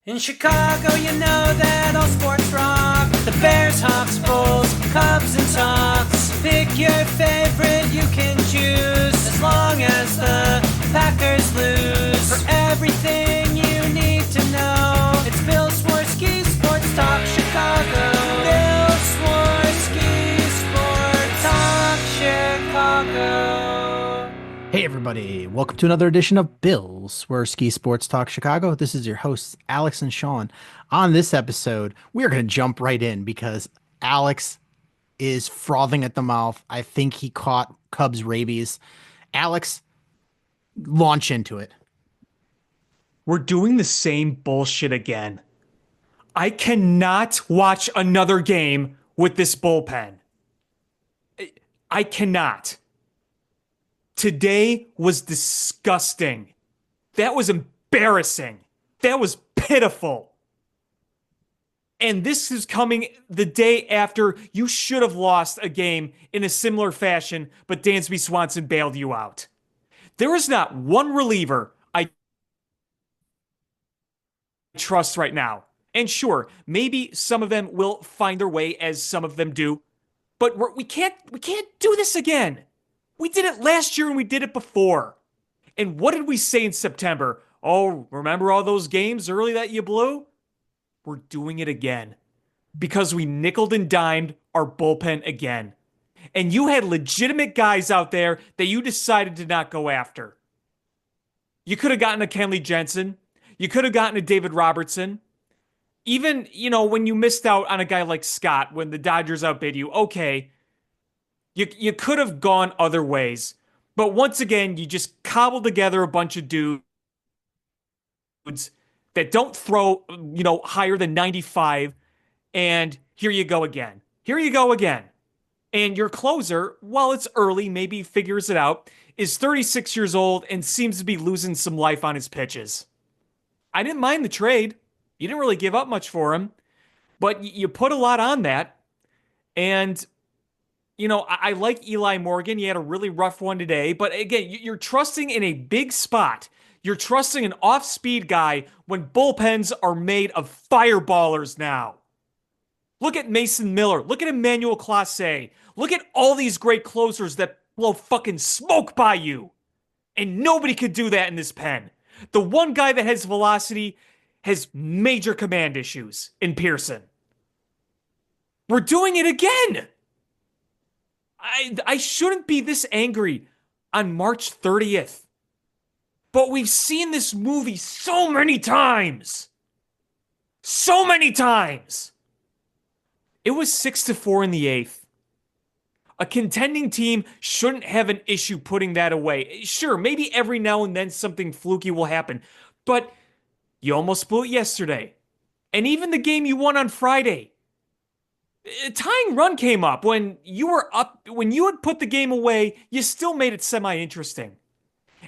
In Chicago, you know that all sports rock. The Bears, Hawks, Bulls, Cubs, and Sox. Pick your favorite, you can choose. As long as the Packers lose. For everything you need to know, it's Bill Swerski Sports Talk Chicago. Bill Swerski Sports Talk Chicago. Hey everybody, welcome to another edition of Bill's Swerski Sports Talk Chicago. This is your hosts, Alex and Sean. On this episode, we're going to jump right in because Alex is frothing at the mouth. I think he caught Cubs rabies. Alex, launch into it. We're doing the same bullshit again. I cannot watch another game with this bullpen. I cannot. Today was disgusting. That was embarrassing. That was pitiful. And this is coming the day after you should have lost a game in a similar fashion, but Dansby Swanson bailed you out. There is not one reliever I trust right now. And sure, maybe some of them will find their way as some of them do, but we can't do this again. We did it last year and we did it before. And what did we say in September? Oh, remember all those games early that you blew? We're doing it again because we nickeled and dimed our bullpen again. And you had legitimate guys out there that you decided to not go after. You could have gotten a Kenley Jensen. You could have gotten a David Robertson. Even, when you missed out on a guy like Scott when the Dodgers outbid you, okay, you could have gone other ways. But once again, you just cobbled together a bunch of dudes that don't throw, higher than 95. And here you go again. Here you go again. And your closer, while it's early, maybe figures it out, is 36 years old and seems to be losing some life on his pitches. I didn't mind the trade. You didn't really give up much for him, but you put a lot on that. And, I like Eli Morgan. He had a really rough one today, but again, you're trusting in a big spot. You're trusting an off-speed guy when bullpens are made of fireballers now. Look at Mason Miller. Look at Emmanuel Clase. Look at all these great closers that blow fucking smoke by you. And nobody could do that in this pen. The one guy that has velocity has major command issues in Pearson. We're doing it again. I shouldn't be this angry on March 30th. But we've seen this movie so many times. So many times. It was 6-4 in the eighth. A contending team shouldn't have an issue putting that away. Sure, maybe every now and then something fluky will happen. But you almost blew it yesterday. And even the game you won on Friday. A tying run came up when you were up. When you had put the game away, you still made it semi-interesting.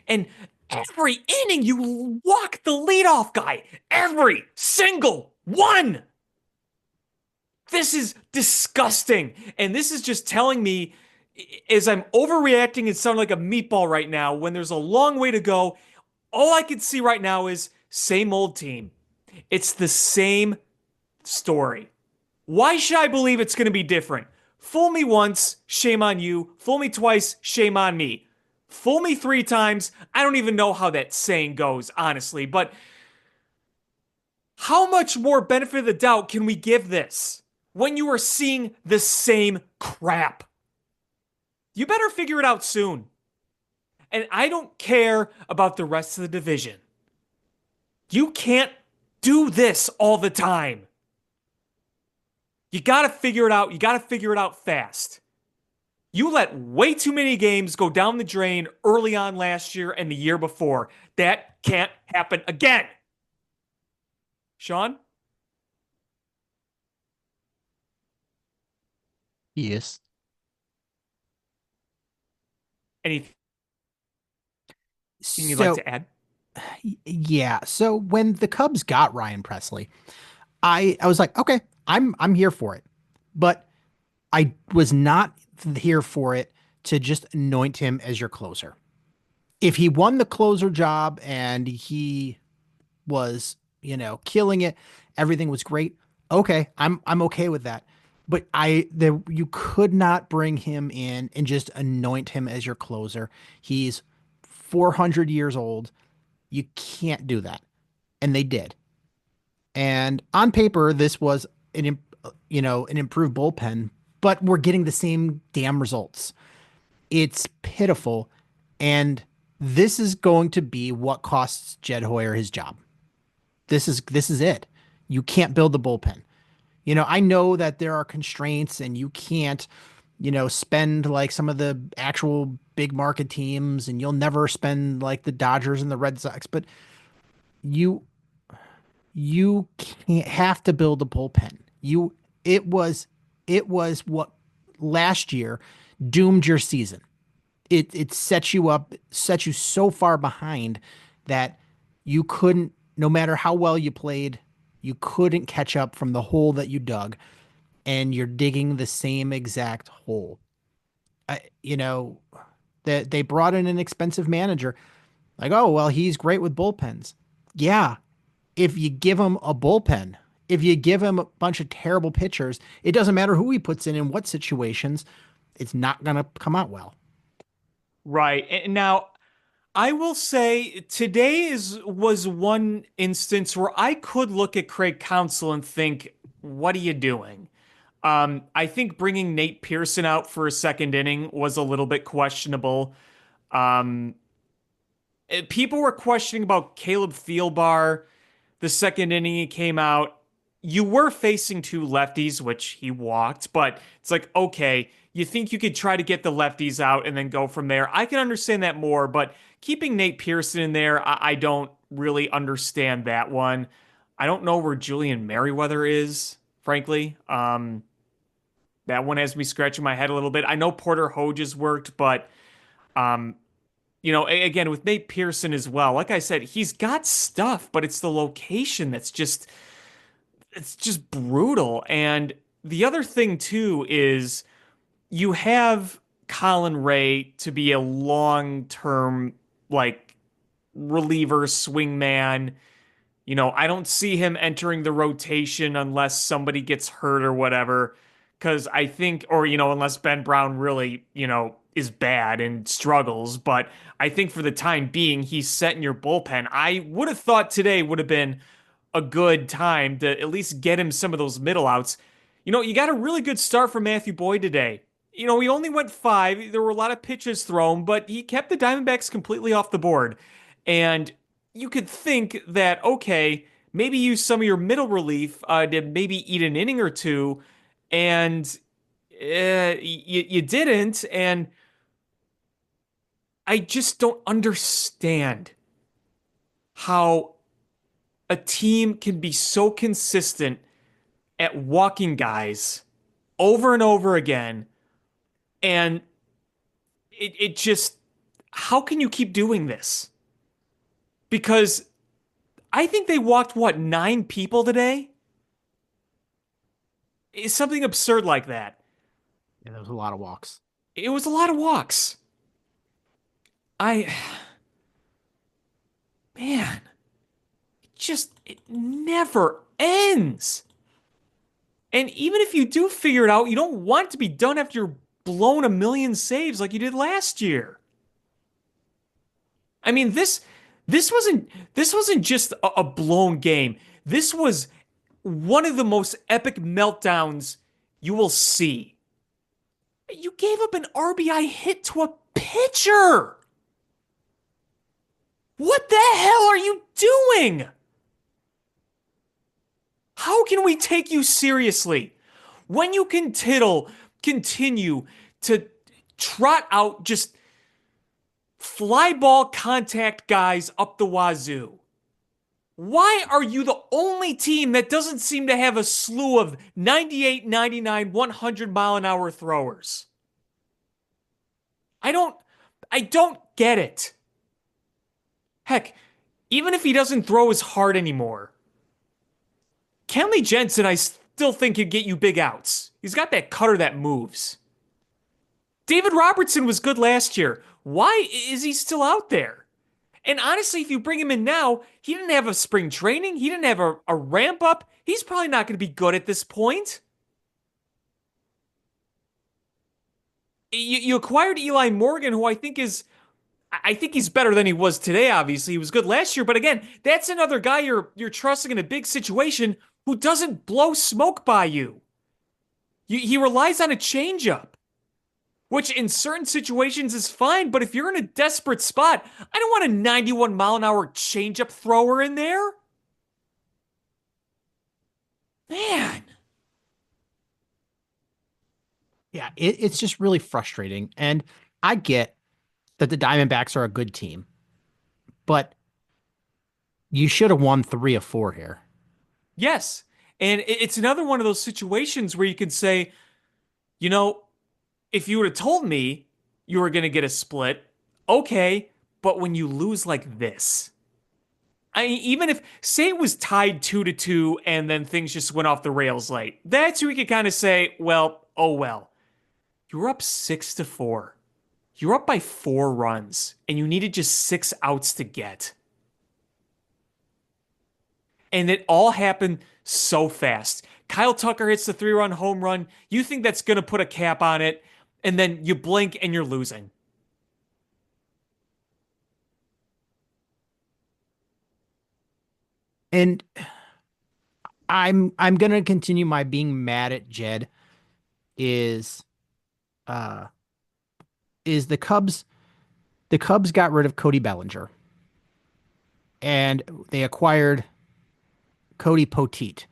And every inning, you walk the leadoff guy. Every single one. This is disgusting. And this is just telling me, as I'm overreacting and sound like a meatball right now, when there's a long way to go, all I can see right now is same old team. It's the same story. Why should I believe it's going to be different? Fool me once, shame on you. Fool me twice, shame on me. Fool me 3 times, I don't even know how that saying goes, honestly. But how much more benefit of the doubt can we give this when you are seeing the same crap? You better figure it out soon. And I don't care about the rest of the division. You can't do this all the time. You got to figure it out. You got to figure it out fast. You let way too many games go down the drain early on last year and the year before. That can't happen again. Sean? Yes. Anything you'd like to add? Yeah. So when the Cubs got Ryan Presley, I was like, okay, I'm here for it. But I was not here for it to just anoint him as your closer. If he won the closer job and he was killing it. Everything was great. Okay, I'm okay with that. But you could not bring him in and just anoint him as your closer. He's 400 years old. You can't do that. And they did. And on paper, this was an improved bullpen, but we're getting the same damn results. It's pitiful. And this is going to be what costs Jed Hoyer his job. This is it. You can't build the bullpen. I know that there are constraints and you can't, spend like some of the actual big market teams, and you'll never spend like the Dodgers and the Red Sox, but you you can't have to build a bullpen. It was what last year doomed your season. It set you up, set you so far behind that you couldn't, no matter how well you played, you couldn't catch up from the hole that you dug, and you're digging the same exact hole. That they brought in an expensive manager. Like, oh, well, he's great with bullpens. Yeah. If you give him a bullpen, if you give him a bunch of terrible pitchers, it doesn't matter who he puts in what situations, it's not going to come out well. Right. And now, I will say today was one instance where I could look at Craig Counsell and think, what are you doing? I think bringing Nate Pearson out for a second inning was a little bit questionable. People were questioning about Caleb Thielbar. The second inning he came out. You were facing two lefties, which he walked, but it's like, okay, you think you could try to get the lefties out and then go from there. I can understand that more, but keeping Nate Pearson in there, I don't really understand that one. I don't know where Julian Merriweather is, frankly. That one has me scratching my head a little bit. I know Porter Hoges worked, but again, with Nate Pearson as well, like I said, he's got stuff, but it's the location it's just brutal. And the other thing too is you have Colin Ray to be a long-term like reliever, swingman. I don't see him entering the rotation unless somebody gets hurt or whatever. Because I think, or, unless Ben Brown really, is bad and struggles. But I think for the time being, he's set in your bullpen. I would have thought today would have been a good time to at least get him some of those middle outs. You got a really good start from Matthew Boyd today. He only went 5. There were a lot of pitches thrown, but he kept the Diamondbacks completely off the board. And you could think that, okay, maybe use some of your middle relief to maybe eat an inning or two. And you didn't, and I just don't understand how a team can be so consistent at walking guys over and over again, and it just, how can you keep doing this? Because I think they walked, 9 people today? It's something absurd like that. Yeah, there was a lot of walks. It was a lot of walks. Man, it never ends. And even if you do figure it out, you don't want it to be done after you're blown a million saves like you did last year. I mean, this wasn't just a blown game. This was one of the most epic meltdowns you will see. You gave up an RBI hit to a pitcher. What the hell are you doing? How can we take you seriously when you continue to trot out just fly ball contact guys up the wazoo? Why are you the only team that doesn't seem to have a slew of 98, 99, 100 mile an hour throwers? I don't get it. Heck, even if he doesn't throw as hard anymore, Kenley Jensen, I still think could get you big outs. He's got that cutter that moves. David Robertson was good last year. Why is he still out there? And honestly, if you bring him in now, he didn't have a spring training. He didn't have a ramp up. He's probably not going to be good at this point. You acquired Eli Morgan, who I think he's better than he was today. Obviously, he was good last year, but again, that's another guy you're trusting in a big situation who doesn't blow smoke by you. He relies on a changeup, which in certain situations is fine, but if you're in a desperate spot, I don't want a 91-mile-an-hour changeup thrower in there. Man. Yeah, it's just really frustrating. And I get that the Diamondbacks are a good team, but you should have won 3 of 4 here. Yes. And it's another one of those situations where you can say, you know, if you would have told me you were going to get a split, okay, but when you lose like this, I mean, even if, say it was tied 2-2 and then things just went off the rails late, that's where we could kind of say, well, oh well. You were up 6-4. You're up by 4 runs, and you needed just 6 outs to get. And it all happened so fast. Kyle Tucker hits the 3-run home run. You think that's going to put a cap on it, and then you blink and you're losing. And I'm gonna continue my being mad at Jed is uh is the Cubs got rid of Cody Bellinger and they acquired Cody Poteet,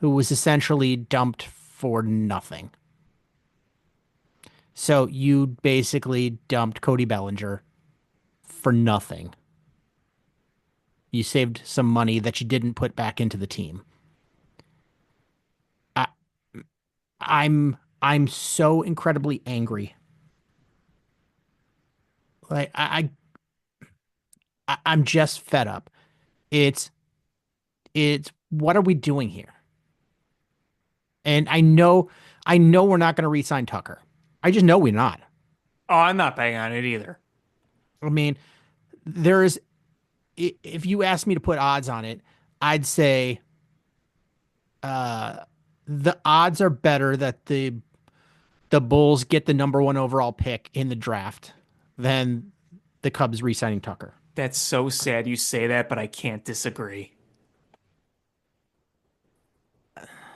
who was essentially dumped for nothing. So you basically dumped Cody Bellinger for nothing. You saved some money that you didn't put back into the team. I, I'm so incredibly angry. Like I'm just fed up. It's it's what are we doing here? And I know we're not going to re-sign Tucker. I just know we're not. Oh, I'm not banging on it either. I mean, there's if you asked me to put odds on it, I'd say uh the odds are better that the Bulls get the number 1 overall pick in the draft than the Cubs re-signing Tucker. That's so sad you say that, but I can't disagree.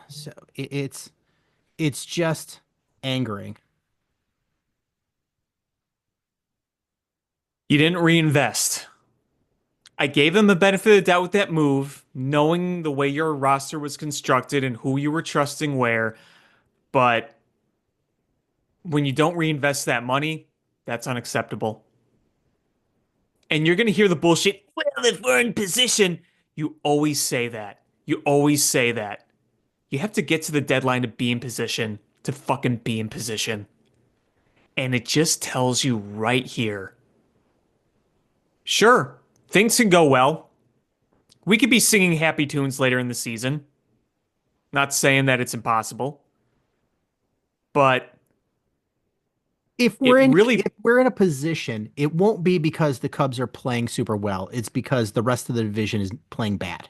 So it's just angering. You didn't reinvest. I gave them the benefit of the doubt with that move, knowing the way your roster was constructed and who you were trusting where. But when you don't reinvest that money, that's unacceptable. And you're going to hear the bullshit. Well, if we're in position, you always say that. You always say that. You have to get to the deadline to be in position, to fucking be in position. And it just tells you right here. Sure, things can go well. We could be singing happy tunes later in the season. Not saying that it's impossible. But If it we're in really, if we're in a position, it won't be because the Cubs are playing super well. It's because the rest of the division is playing bad.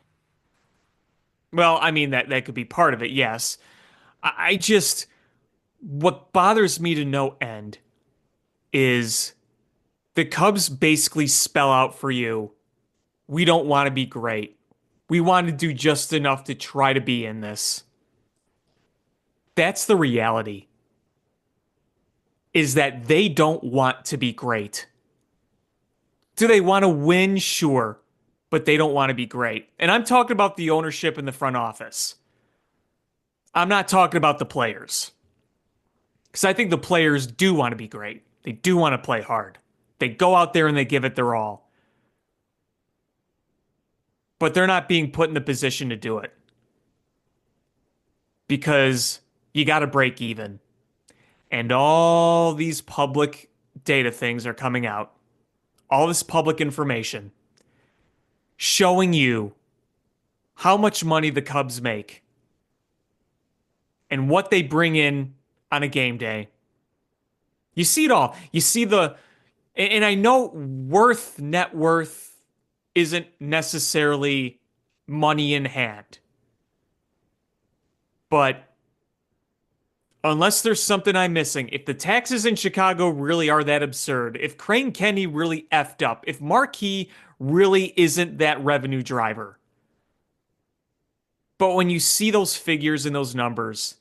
well, I mean, that could be part of it, yes. I just, what bothers me to no end is the Cubs basically spell out for you, we don't want to be great. We want to do just enough to try to be in this. That's the reality. Is that they don't want to be great. Do they want to win? Sure. But they don't want to be great. And I'm talking about the ownership in the front office. I'm not talking about the players. Because I think the players do want to be great. They do want to play hard. They go out there and they give it their all. But they're not being put in the position to do it. Because you got to break even. And all these public data things are coming out. All this public information showing you how much money the Cubs make and what they bring in on a game day. You see it all. You see And I know net worth isn't necessarily money in hand, but unless there's something I'm missing, if the taxes in Chicago really are that absurd, if Crane Kenny really effed up, if Marquee really isn't that revenue driver, but when you see those figures and those numbers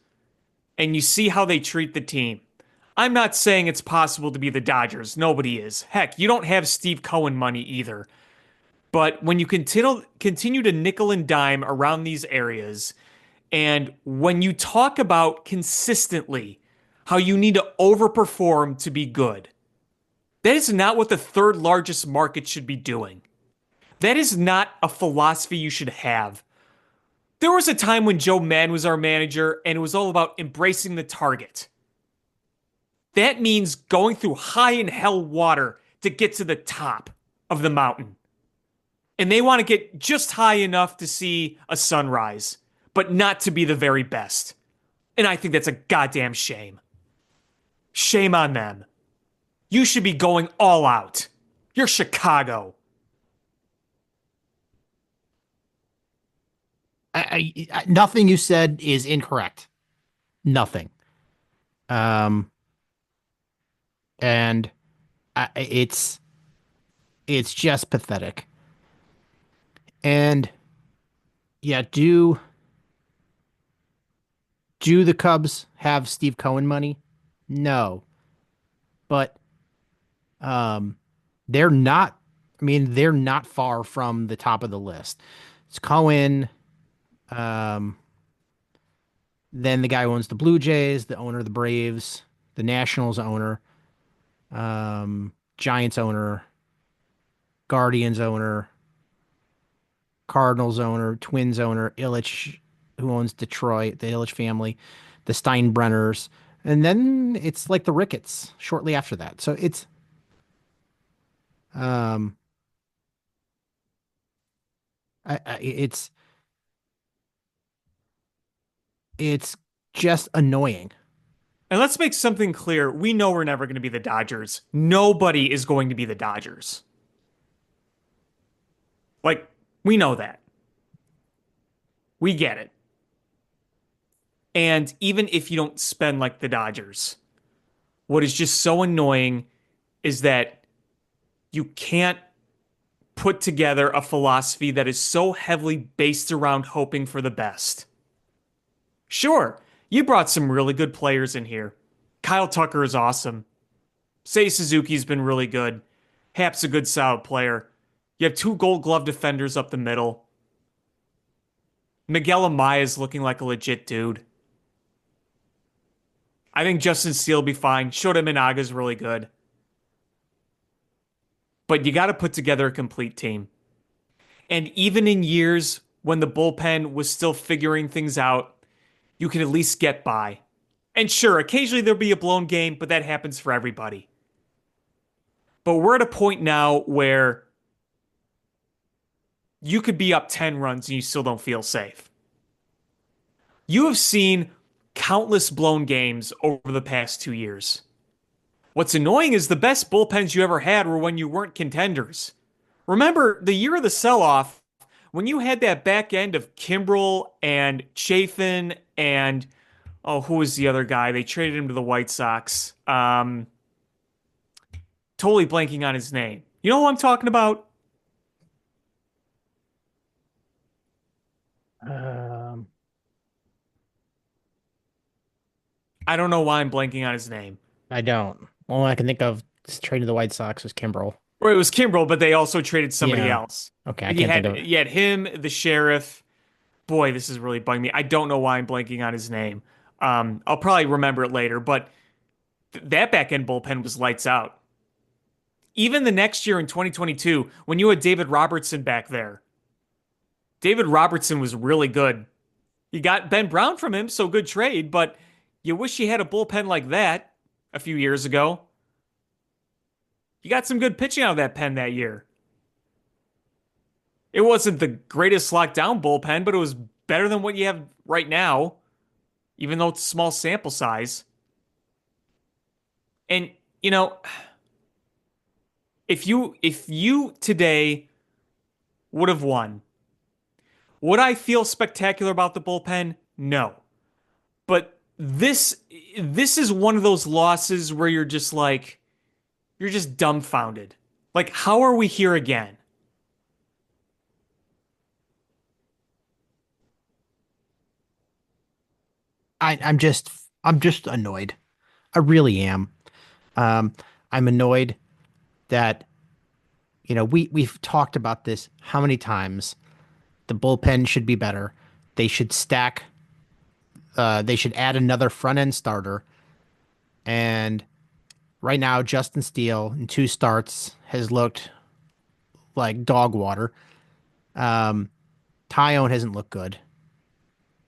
and you see how they treat the team, I'm not saying it's possible to be the Dodgers. Nobody is. Heck, you don't have Steve Cohen money either. But when you continue to nickel and dime around these areas, and when you talk about consistently how you need to overperform to be good, that is not what the third largest market should be doing. That is not a philosophy you should have. There was a time when Joe Mann was our manager, and it was all about embracing the target. That means going through high in hell water to get to the top of the mountain. And they want to get just high enough to see a sunrise, but not to be the very best. And I think that's a goddamn shame. Shame on them. You should be going all out. You're Chicago. Nothing you said is incorrect. Nothing. And it's just pathetic. And yeah, do the Cubs have Steve Cohen money? No. But they're not, I mean, they're not far from the top of the list. It's Cohen, then the guy who owns the Blue Jays, the owner of the Braves, the Nationals owner, Giants owner, Guardians owner, Cardinals owner, Twins owner, Illich, who owns Detroit, the Illich family, the Steinbrenners, and then it's like the Ricketts shortly after that. So um, it's just annoying. And let's make something clear. We know we're never going to be the Dodgers. Nobody is going to be the Dodgers. Like, we know that. We get it. And even if you don't spend like the Dodgers, what is just so annoying is that you can't put together a philosophy that is so heavily based around hoping for the best. Sure, you brought some really good players in here. Kyle Tucker is awesome. Seiya Suzuki's been really good. Hap's a good solid player. You have two Gold Glove defenders up the middle. Miguel Amaya's looking like a legit dude. I think Justin Steele will be fine. Shota Minaga's really good. But you got to put together a complete team. And even in years when the bullpen was still figuring things out, you can at least get by. And sure, occasionally there'll be a blown game, but that happens for everybody. But we're at a point now where you could be up 10 runs and you still don't feel safe. You have seen countless blown games over the past 2 years. What's annoying is the best bullpens you ever had were when you weren't contenders. Remember the year of the sell-off when you had that back end of Kimbrel and Chafin and, oh, who was the other guy? They traded him to the White Sox. Totally blanking on his name. You know who I'm talking about? I don't know why I'm blanking on his name. I don't. All I can think of trading the White Sox was Kimbrel. Or it was Kimbrel, but they also traded somebody Yeah. else. Okay, I And can't think of it. you had him, the sheriff. Boy, this is really bugging me. I don't know why I'm blanking on his name. I'll probably remember it later, but that back end bullpen was lights out. Even the next year in 2022, when you had David Robertson back there, David Robertson was really good. You got Ben Brown from him, so good trade, but you wish you had a bullpen like that a few years ago. You got some good pitching out of that pen that year. It wasn't the greatest lockdown bullpen, but it was better than what you have right now, even though it's a small sample size. And, you know, If you today would have won, would I feel spectacular about the bullpen? No. But this is one of those losses where you're just dumbfounded. Like, how are we here again? I'm just annoyed. I really am. Um, I'm annoyed that, we've talked about this how many times. The bullpen should be better. They should stack. They should add another front end starter. And right now, Justin Steele in two starts has looked like dog water. Um, Tyone hasn't looked good.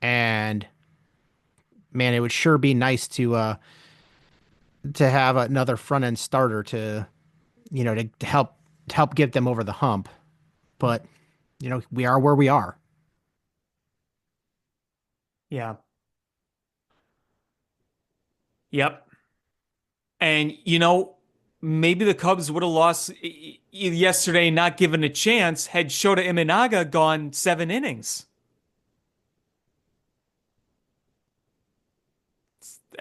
And man, it would sure be nice to have another front end starter to help get them over the hump. But we are where we are. Yeah. Yep. And maybe the Cubs would have lost yesterday, not given a chance, had Shota Imanaga gone 7 innings.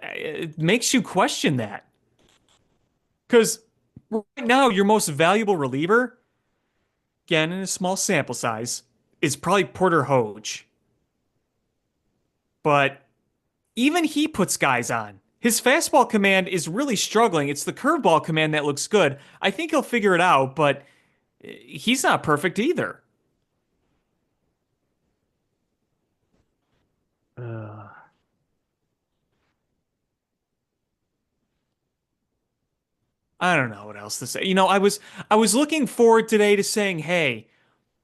It makes you question that. Because right now, your most valuable reliever, again, in a small sample size, is probably Porter Hoge. But even he puts guys on. His fastball command is really struggling. It's the curveball command that looks good. I think he'll figure it out, but he's not perfect either. Uh, I don't know what else to say. I was looking forward today to saying, "Hey,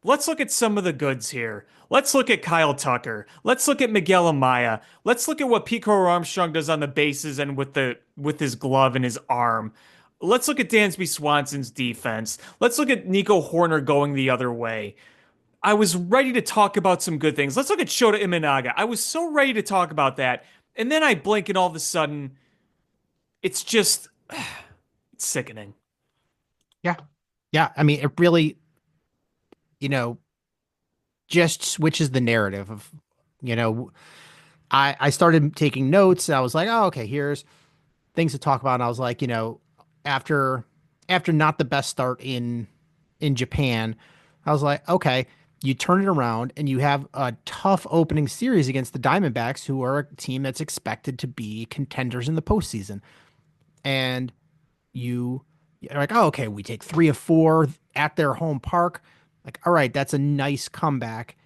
let's look at some of the goods here. Let's look at Kyle Tucker. Let's look at Miguel Amaya. Let's look at what Pico Armstrong does on the bases and with his glove and his arm. Let's look at Dansby Swanson's defense. Let's look at Nico Horner going the other way." I was ready to talk about some good things. Let's look at Shota Imanaga. I was so ready to talk about that. And then I blink and all of a sudden, it's just it's sickening. yeah. Yeah. I mean, it really, you know, just switches the narrative of, you know, I started taking notes and I was like, oh, okay, here's things to talk about. And I was like, after after not the best start in Japan, I was like, okay, you turn it around and you have a tough opening series against the Diamondbacks, who are a team that's expected to be contenders in the postseason. And you're like, oh, okay, we take 3 of 4 at their home park. Like, all right, that's a nice comeback.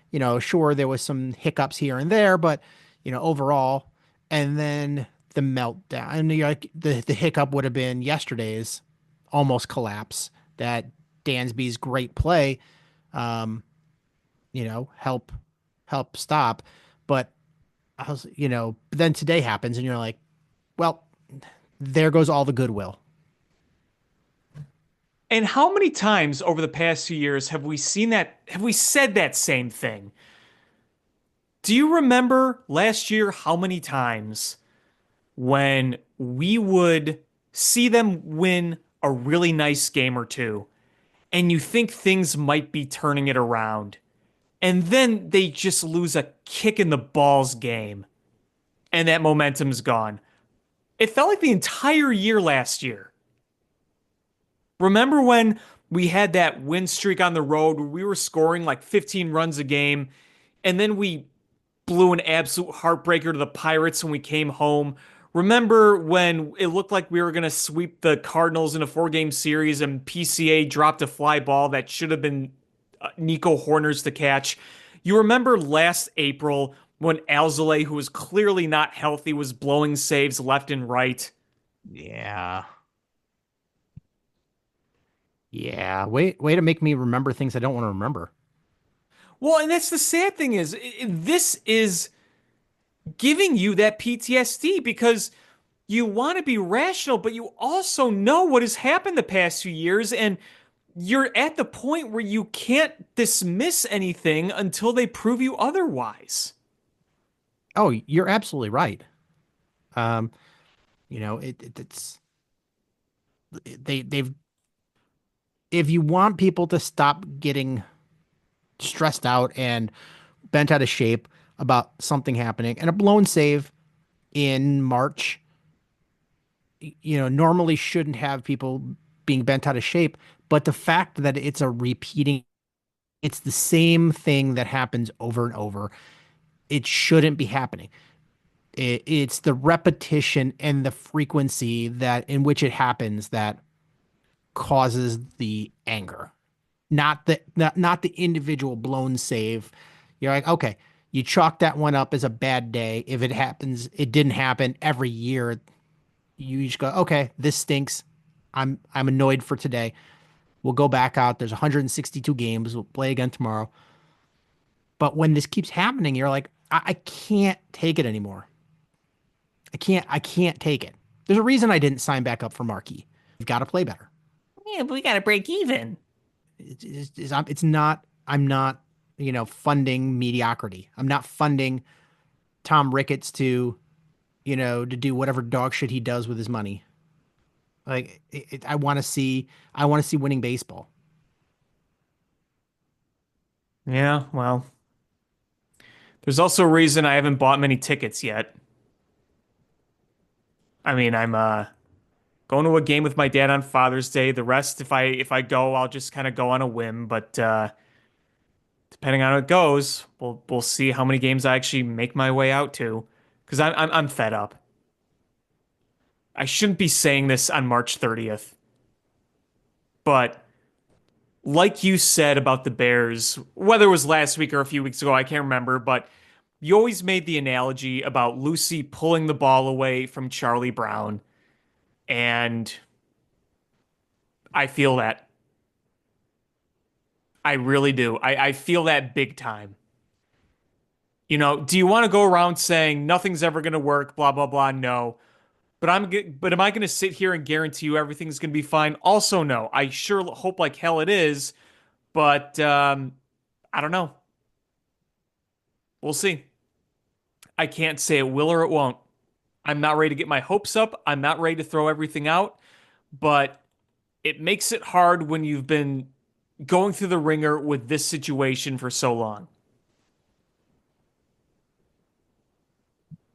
Sure, there was some hiccups here and there, but overall, and then the meltdown. And like the hiccup would have been yesterday's almost collapse that Dansby's great play, um, help stop. But then today happens, and you're like, well, there goes all the goodwill. And how many times over the past few years have we seen that? Have we said that same thing? Do you remember last year how many times when we would see them win a really nice game or two and you think things might be turning it around and then they just lose a kick in the balls game and that momentum's gone? It felt like the entire year last year. Remember when we had that win streak on the road where we were scoring like 15 runs a game and then we blew an absolute heartbreaker to the Pirates when we came home? Remember when it looked like we were going to sweep the Cardinals in a 4-game series and PCA dropped a fly ball that should have been Nico Horner's to catch? You remember last April when Alzolay, who was clearly not healthy, was blowing saves left and right? Yeah. Yeah. Way to make me remember things I don't want to remember. Well, and that's the sad thing is this is giving you that PTSD because you want to be rational, but you also know what has happened the past few years, and you're at the point where you can't dismiss anything until they prove you otherwise. Oh, you're absolutely right. Um, it's they've if you want people to stop getting stressed out and bent out of shape about something happening, and a blown save in March, normally shouldn't have people being bent out of shape. But the fact that it's the same thing that happens over and over, it shouldn't be happening. It's the repetition and the frequency that in which it happens that causes the anger, not the individual blown save. You're like, okay, you chalk that one up as a bad day. If it happens, it didn't happen every year. You just go, okay, this stinks. I'm annoyed for today. We'll go back out. There's 162 games. We'll play again tomorrow. But when this keeps happening, you're like, I can't take it anymore. I can't take it. There's a reason I didn't sign back up for Marquee. You've got to play better. Yeah, but we got to break even. It's not, I'm not, funding mediocrity. I'm not funding Tom Ricketts to do whatever dog shit he does with his money. Like I want to see winning baseball. Yeah, well, there's also a reason I haven't bought many tickets yet. I mean, I'm going to a game with my dad on Father's Day. The rest, if I go, I'll just kind of go on a whim. But depending on how it goes, we'll see how many games I actually make my way out to. Because I'm fed up. I shouldn't be saying this on March 30th, but like you said about the Bears, whether it was last week or a few weeks ago, I can't remember, but you always made the analogy about Lucy pulling the ball away from Charlie Brown, and I feel that. I really do. I feel that big time. Do you want to go around saying nothing's ever going to work, blah blah blah? No. But am I going to sit here and guarantee you everything's going to be fine? Also, no. I sure hope like hell it is, but I don't know. We'll see. I can't say it will or it won't. I'm not ready to get my hopes up. I'm not ready to throw everything out, but it makes it hard when you've been going through the ringer with this situation for so long.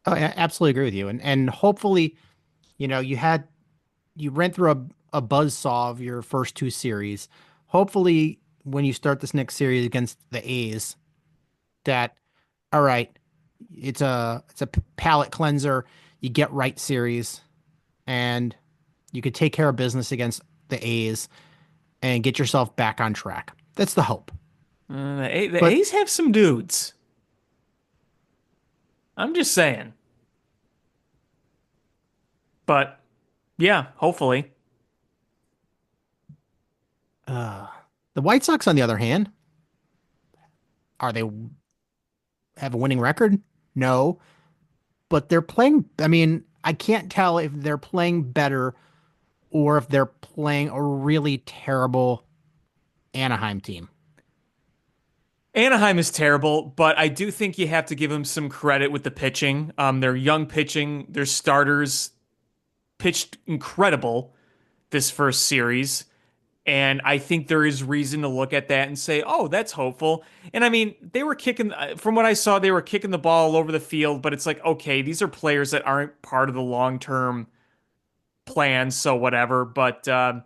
Oh, I absolutely agree with you. And hopefully, you ran through a buzzsaw of your first two series. Hopefully, when you start this next series against the A's, that all right, it's a palate cleanser. You get right series, and you could take care of business against the A's and get yourself back on track. That's the hope. The But A's have some dudes. I'm just saying. But yeah, hopefully. the White Sox, on the other hand, are they have a winning record? No, but they're playing. I mean, I can't tell if they're playing better or if they're playing a really terrible Anaheim team. Anaheim is terrible, but I do think you have to give them some credit with the pitching. Their young pitching, their starters pitched incredible this first series. And I think there is reason to look at that and say, oh, that's hopeful. And I mean, they were kicking, from what I saw, they were kicking the ball all over the field, but it's like, okay, these are players that aren't part of the long-term plans, so whatever. But a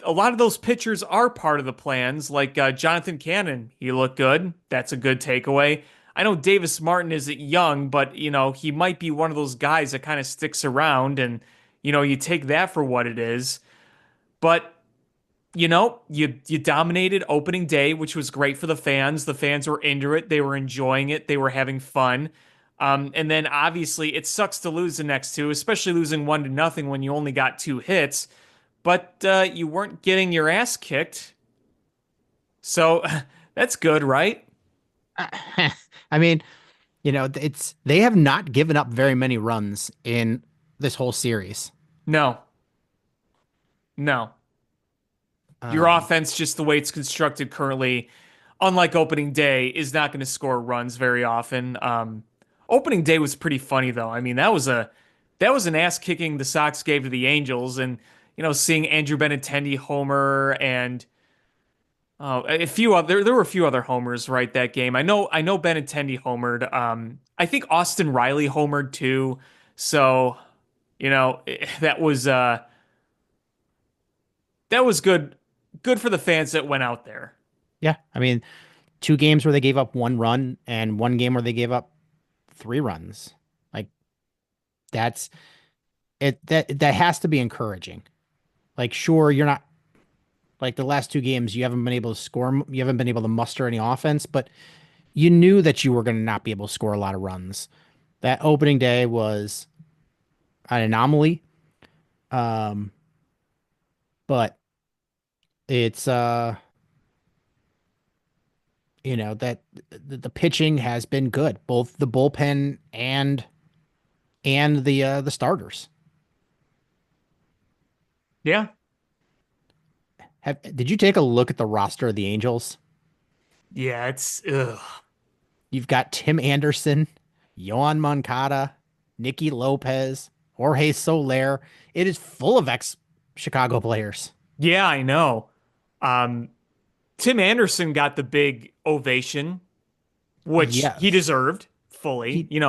lot of those pitchers are part of the plans, like Jonathan Cannon. He looked good. That's a good takeaway. I know Davis Martin isn't young, but, he might be one of those guys that kind of sticks around, and, you take that for what it is. But you dominated opening day, which was great for the fans. The fans were into it. They were enjoying it. They were having fun. And then obviously it sucks to lose the next two, especially losing 1-0 when you only got 2 hits. But you weren't getting your ass kicked. So that's good, right? I mean, they have not given up very many runs in this whole series. No, no. Your Um, offense, just the way it's constructed currently, unlike opening day, is not going to score runs very often. Opening day was pretty funny though. I mean, that was an ass kicking the Sox gave to the Angels, and seeing Andrew Benintendi homer and a few other there were a few other homers right that game. I know Benintendi homered. I think Austin Riley homered too. So, that was good for the fans that went out there. Yeah, I mean, two games where they gave up 1 run and one game where they gave up 3 runs. Like that's it. That has to be encouraging. Like, sure, you're not like the last 2 games, you haven't been able to score, you haven't been able to muster any offense, but you knew that you were going to not be able to score a lot of runs. That opening day was an anomaly, um, but it's that the pitching has been good, both the bullpen and the starters. Yeah. Did you take a look at the roster of the Angels? Yeah, it's ugh. You've got Tim Anderson, Yoan Moncada, Nicky Lopez, Jorge Soler. It is full of ex Chicago players. Yeah, I know. Um, Tim Anderson got the big ovation, which he Yes. deserved fully. He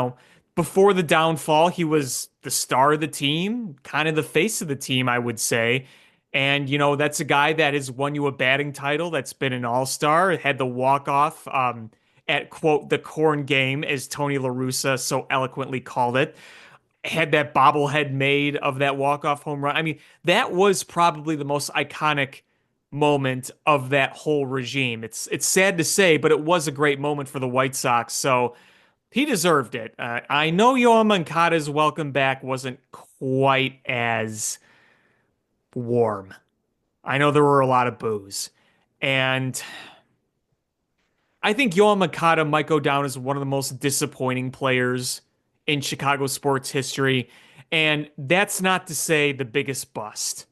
Before the downfall, he was the star of the team, kind of the face of the team, I would say. And, that's a guy that has won you a batting title, that's been an all-star, had the walk-off at, quote, the corn game, as Tony La Russa so eloquently called it. Had that bobblehead made of that walk-off home run. I mean, that was probably the most iconic moment of that whole regime. It's sad to say, but it was a great moment for the White Sox. So he deserved it. I know Yoan Moncada's welcome back wasn't quite as warm. I know there were a lot of boos. And I think Yoan Moncada might go down as one of the most disappointing players in Chicago sports history. And that's not to say the biggest bust.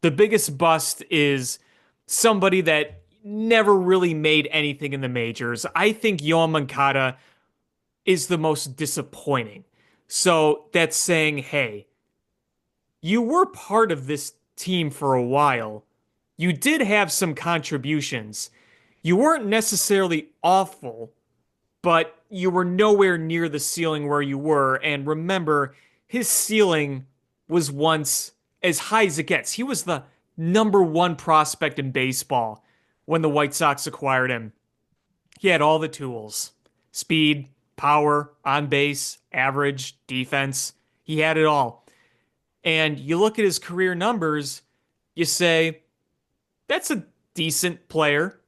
The biggest bust is somebody that never really made anything in the majors. I think Yoan Moncada is the most disappointing. So that's saying, hey, you were part of this team for a while. You did have some contributions. You weren't necessarily awful, but you were nowhere near the ceiling where you were. And remember, his ceiling was once as high as it gets. He was the #1 prospect in baseball when the White Sox acquired him. He had all the tools: speed, power, on base, average, defense. He had it all. And you look at his career numbers, you say, that's a decent player,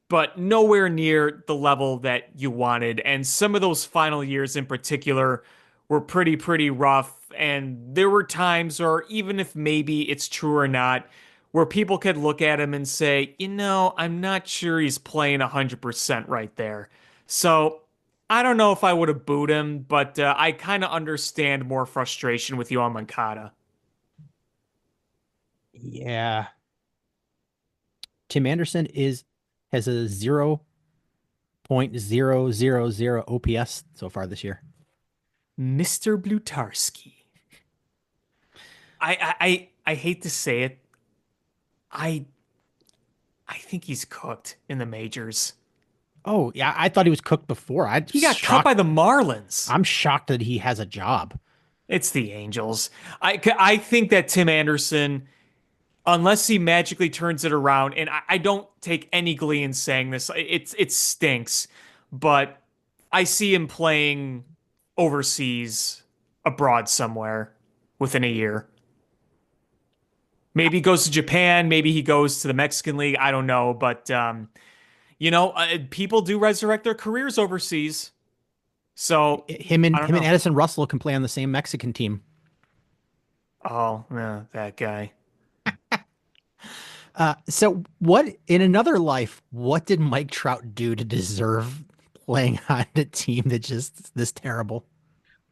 but nowhere near the level that you wanted. And some of those final years in particular were pretty rough. And there were times, or even if maybe it's true or not, where people could look at him and say, I'm not sure he's playing 100% right there. So I don't know if I would have booed him, but I kind of understand more frustration with Yoan Moncada. Yeah. Tim Anderson has a 0.000 OPS so far this year. Mr. Blutarski. I hate to say it. I I think he's cooked in the majors. Oh, yeah, I thought he was cooked before. He got cut by the Marlins. I'm shocked that he has a job. It's the Angels. I think that Tim Anderson, unless he magically turns it around, and I don't take any glee in saying this, it stinks, but I see him playing overseas, abroad somewhere within a year. Maybe he goes to Japan, maybe he goes to the Mexican League. I don't know, but people do resurrect their careers overseas. So Him I and don't him and know. Edison Russell can play on the same Mexican team. Oh, yeah, that guy. So what in another life, what did Mike Trout do to deserve playing on a team that just this terrible?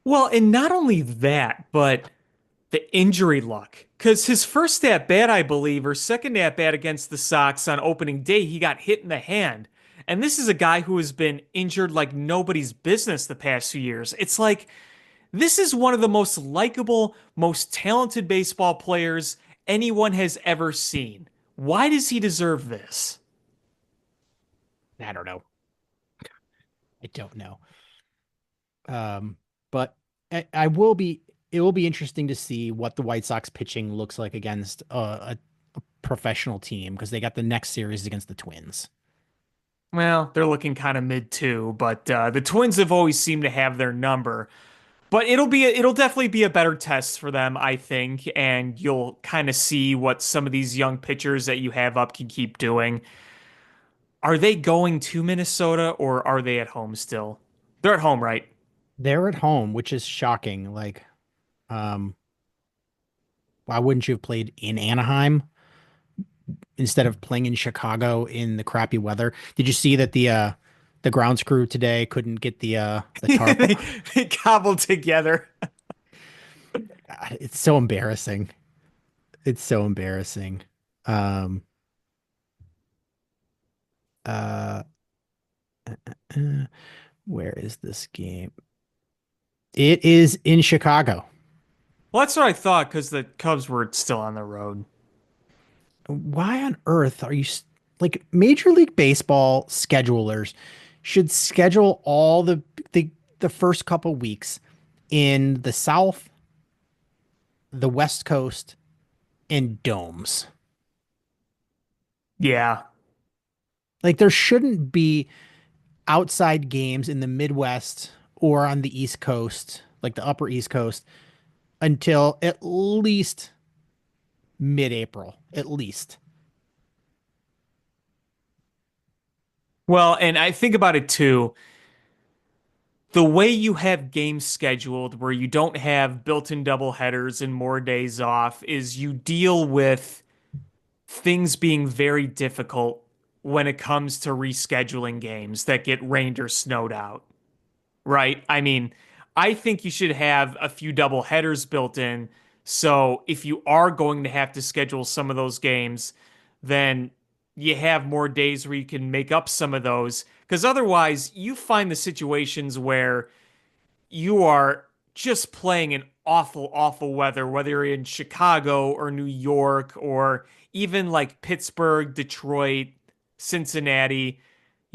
Well, and not only that, but the injury luck. Because his first at bat, I believe, or second at bat against the Sox on opening day, he got hit in the hand. And this is a guy who has been injured like nobody's business the past few years. It's like This is one of the most likable, most talented baseball players anyone has ever seen. Why does he deserve this? I don't know. I don't know. But I will be. It will be interesting to see what the White Sox pitching looks like against a professional team because they got the next series against the Twins. Well, they're looking kind of mid too, but the Twins have always seemed to have their number. But it'll definitely be a better test for them, I think, and you'll kind of see what some of these young pitchers that you have up can keep doing. Are they going to Minnesota or are they at home still? They're at home, right? They're at home, which is shocking. Like, um, why wouldn't you have played in Anaheim instead of playing in Chicago in the crappy weather? Did you see that the grounds crew today couldn't get the tarp? they, they cobbled together. God, it's so embarrassing. It's so embarrassing. Um, uh, uh, where is this game? It is in Chicago. Well, that's what I thought because the Cubs were still on the road. Why on earth are you like Major League Baseball schedulers should schedule all the the first couple weeks in the South, the West Coast, and domes. Yeah. Like there shouldn't be outside games in the Midwest or on the East Coast, like the upper East Coast, until at least mid-April, at least. Well, and I think about it too. The way you have games scheduled where you don't have built-in double headers and more days off is you deal with things being very difficult when it comes to rescheduling games that get rained or snowed out, right? I mean, I think you should have a few double headers built in. So if you are going to have to schedule some of those games, then you have more days where you can make up some of those. Because otherwise, you find the situations where you are just playing in awful, awful weather, whether you're in Chicago or New York or even like Pittsburgh, Detroit, Cincinnati.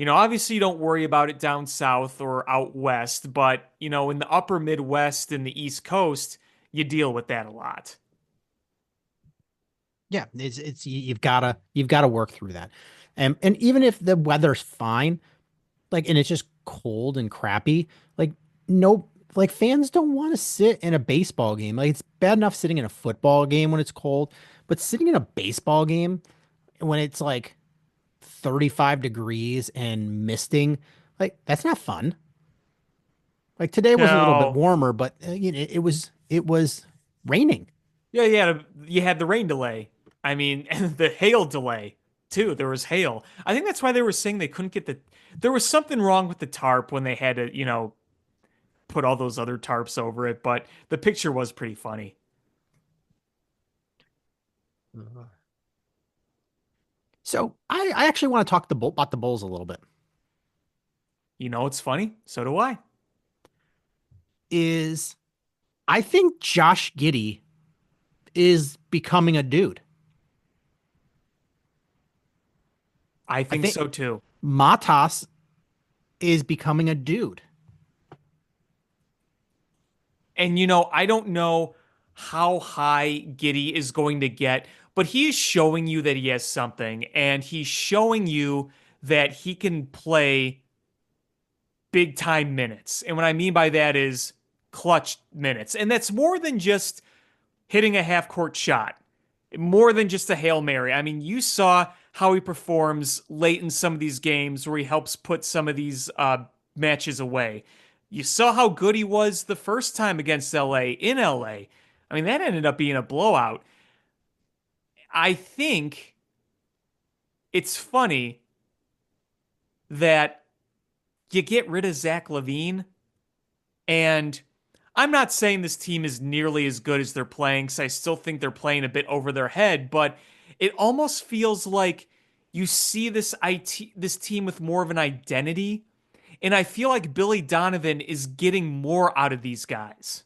Obviously you don't worry about it down south or out west, but in the upper Midwest and the East Coast, you deal with that a lot. Yeah, it's you've gotta work through that. And even if the weather's fine, like and it's just cold and crappy, like no like fans don't want to sit in a baseball game. Like it's bad enough sitting in a football game when it's cold, but sitting in a baseball game when it's like 35 degrees and misting, like that's not fun. Like today was a little bit No. warmer, but it was raining. Yeah, yeah, you had the rain delay. I mean, and the hail delay too. There was hail. I think that's why they were saying they couldn't get there was something wrong with the tarp when they had to, put all those other tarps over it, but the picture was pretty funny. So I actually want to talk about the Bulls a little bit. It's funny. So do I. Is I think Josh Giddey is becoming a dude. I I think think so too. Matas is becoming a dude. And I don't know how high Giddey is going to get, but he is showing you that he has something, and he's showing you that he can play big time minutes. And what I mean by that is clutch minutes. And that's more than just hitting a half court shot, more than just a Hail Mary. I mean, you saw how he performs late in some of these games where he helps put some of these matches away. You saw how good he was the first time against LA in LA. I mean, that ended up being a blowout. I think it's funny that you get rid of Zach LaVine, and I'm not saying this team is nearly as good as they're playing, because I still think they're playing a bit over their head, but it almost feels like you see this team with more of an identity, and I feel like Billy Donovan is getting more out of these guys.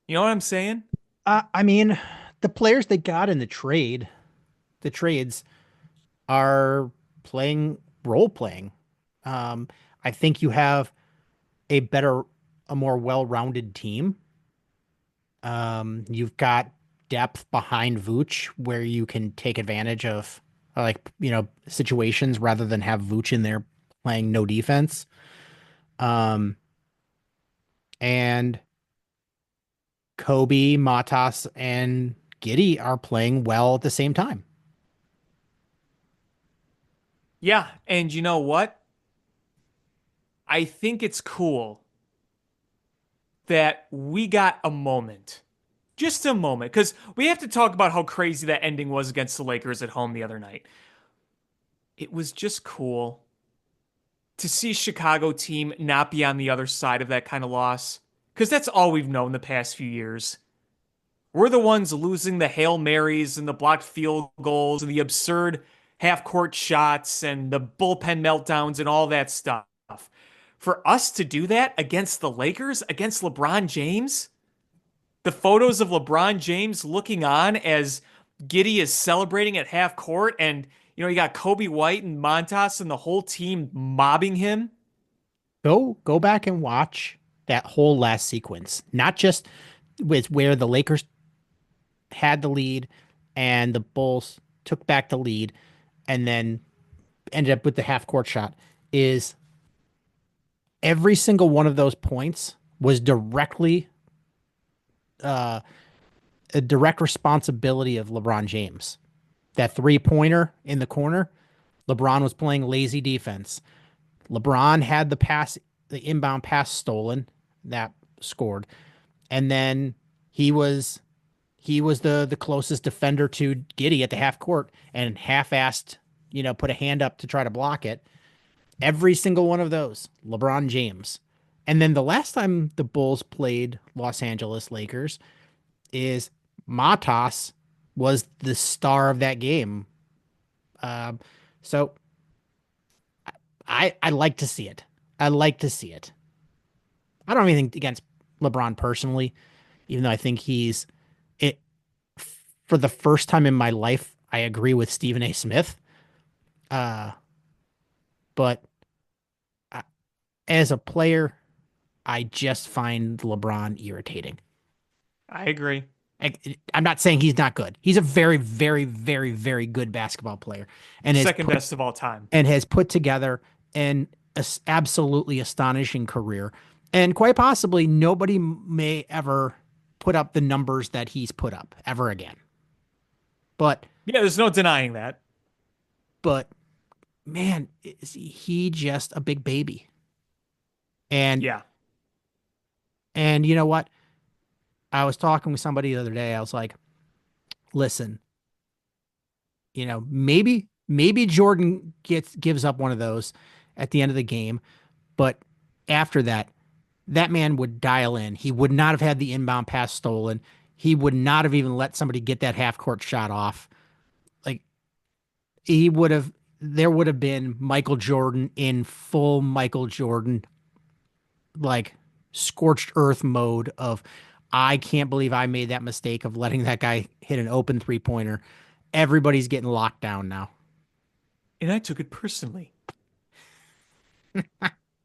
You know what I'm saying? I mean, the players they got in the trades are playing role playing. Um, I think you have a better, a more well-rounded team. You've got depth behind Vooch where you can take advantage of situations rather than have Vooch in there playing no defense. Um, and Kobe, Matas, and Giddey are playing well at the same time. Yeah, and you know what? I think it's cool that we got a moment. Just a moment, because we have to talk about how crazy that ending was against the Lakers at home the other night. It was just cool to see a Chicago team not be on the other side of that kind of loss, because that's all we've known the past few years. We're the ones losing the Hail Marys and the blocked field goals and the absurd half court shots and the bullpen meltdowns and all that stuff. For us to do that against the Lakers, against LeBron James, the photos of LeBron James looking on as Giddey is celebrating at half court, and you got Kobe White and Montas and the whole team mobbing him. Go back and watch that whole last sequence, not just with where the Lakers had the lead and the Bulls took back the lead and then ended up with the half court shot. Is every single one of those points was directly a direct responsibility of LeBron James. That 3-pointer in the corner, LeBron was playing lazy defense. LeBron had the inbound pass stolen that scored. And then he was the closest defender to Giddey at the half court and half-assed, put a hand up to try to block it. Every single one of those, LeBron James. And then the last time the Bulls played Los Angeles Lakers is Matas was the star of that game. Um, so I like to see it. I like to see it. I don't have anything against LeBron personally, even though I think he's it for the first time in my life. I agree with Stephen A. Smith. Uh, but I, as a player, I just find LeBron irritating. I agree. I, I'm not saying he's not good. He's a very, very, very, very good basketball player, and Second best of all time. has put together an absolutely astonishing career. And quite possibly, nobody may ever put up the numbers that he's put up ever again. But Yeah, there's no denying that. but man, is he just a big baby? And Yeah. and you know what? I was talking with somebody the other day. I was like, listen, maybe Jordan gives up one of those at the end of the game, but after that, that man would dial in. He would not have had the inbound pass stolen. He would not have even let somebody get that half court shot off. Like he would have there would have been Michael Jordan in full Michael Jordan, like scorched earth mode of I can't believe I made that mistake of letting that guy hit an open 3-pointer. Everybody's getting locked down now. And I took it personally.